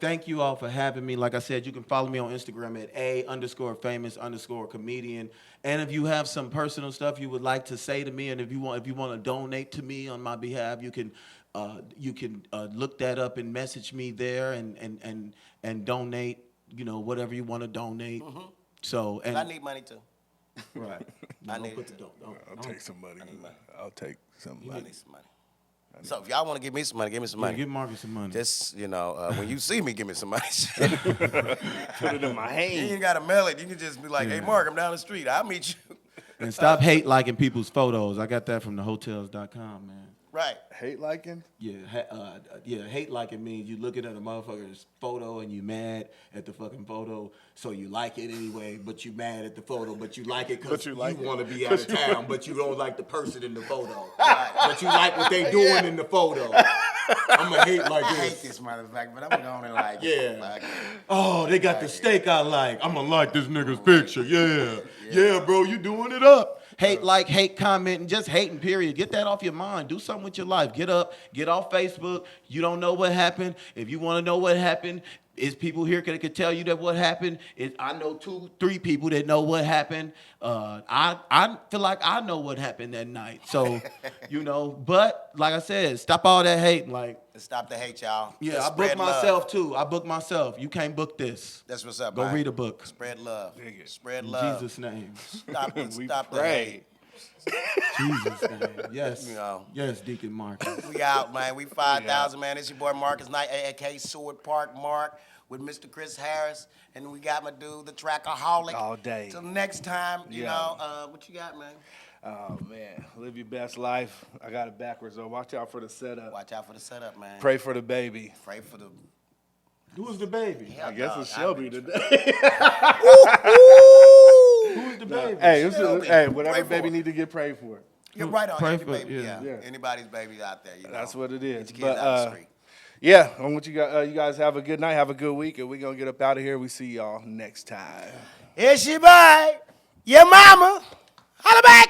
[SPEAKER 3] thank you all for having me. Like I said, you can follow me on Instagram at _famous_comedian. And if you have some personal stuff you would like to say to me, and if you want to donate to me on my behalf, you can look that up and message me there and donate. You know, whatever you want to donate.
[SPEAKER 1] Mm-hmm.
[SPEAKER 3] So and
[SPEAKER 1] I need money too.
[SPEAKER 3] right.
[SPEAKER 1] I need it.
[SPEAKER 2] I'll take some money. I'll take some
[SPEAKER 1] I
[SPEAKER 2] money.
[SPEAKER 1] need some money. So if y'all want to give me some money, give me some money.
[SPEAKER 4] Give Marcus some money.
[SPEAKER 1] Just, when you see me, give me some money.
[SPEAKER 2] Put it in my
[SPEAKER 1] You
[SPEAKER 2] hand.
[SPEAKER 1] ain't got to mail it. You can just be like, hey, Mark, I'm down the street. I'll meet you.
[SPEAKER 4] And stop hate liking people's photos. I got that from thehotels.com, man.
[SPEAKER 1] Right.
[SPEAKER 2] Hate liking?
[SPEAKER 3] Yeah, hate liking means you looking at a motherfucker's photo and you mad at the fucking photo, so you like it anyway, but you mad at the photo, but you like it because you want to be out of town, but you don't like the person in the photo. Right. But you like what they doing in the photo. I'm a hate like
[SPEAKER 1] I
[SPEAKER 3] this.
[SPEAKER 1] hate this motherfucker, but I'm going to like
[SPEAKER 3] Yeah.
[SPEAKER 1] Like,
[SPEAKER 3] Oh, they got the steak I like. I'm gonna like this nigga's picture. Yeah, bro, you doing it up. Hate commenting, just hating, period. Get that off your mind. Do something with your life. Get up, get off Facebook. You don't know what happened. If you want to know what happened, is people here that could tell you that what happened. I know 2-3 people that know what happened. I feel like I know what happened that night. So, but like I said, stop all that hate. Like,
[SPEAKER 1] stop the hate, y'all.
[SPEAKER 3] yeah,
[SPEAKER 1] Just
[SPEAKER 3] I booked
[SPEAKER 1] spread love.
[SPEAKER 3] myself too. I booked myself. You can't book this.
[SPEAKER 1] That's what's up,
[SPEAKER 3] Go
[SPEAKER 1] man.
[SPEAKER 3] read a book.
[SPEAKER 1] Spread love. Spread
[SPEAKER 3] In
[SPEAKER 1] love.
[SPEAKER 3] Jesus' name.
[SPEAKER 1] Stop,
[SPEAKER 2] We
[SPEAKER 1] stop the
[SPEAKER 2] pray.
[SPEAKER 1] hate.
[SPEAKER 3] Jesus' name. Yes.
[SPEAKER 1] know.
[SPEAKER 3] Yes, Deacon Marcus.
[SPEAKER 1] We out, man. We 5,000, man. It's your boy Marcus Knight, a.k.a. Seward Park Mark, with Mr. Chris Harris. And we got my dude, the Trackaholic.
[SPEAKER 2] All day.
[SPEAKER 1] Till next time,
[SPEAKER 2] Yeah.
[SPEAKER 1] what you got, man?
[SPEAKER 2] Oh, man. Live your best life. I got it backwards, though. Watch out for the setup.
[SPEAKER 1] Watch out for the setup, man.
[SPEAKER 2] Pray for the baby.
[SPEAKER 1] Pray for the...
[SPEAKER 3] Who's the baby?
[SPEAKER 1] Hell,
[SPEAKER 2] I guess
[SPEAKER 1] dog,
[SPEAKER 2] it's Shelby
[SPEAKER 1] been-
[SPEAKER 2] today.
[SPEAKER 3] Who's the baby?
[SPEAKER 2] Hey,
[SPEAKER 1] Shelby.
[SPEAKER 2] whatever
[SPEAKER 1] Pray for
[SPEAKER 2] baby
[SPEAKER 1] it.
[SPEAKER 2] need to get prayed for.
[SPEAKER 1] You're right on.
[SPEAKER 4] Pray
[SPEAKER 1] Every
[SPEAKER 4] for it,
[SPEAKER 1] baby,
[SPEAKER 4] yeah.
[SPEAKER 2] Yeah.
[SPEAKER 1] Anybody's baby out there,
[SPEAKER 2] That's what it is.
[SPEAKER 1] Get your kids out the street.
[SPEAKER 2] Yeah, I want you guys have a good night, have a good week, and we're going to get up out of here. We see y'all next time.
[SPEAKER 1] It's your boy, your mama. Holla back.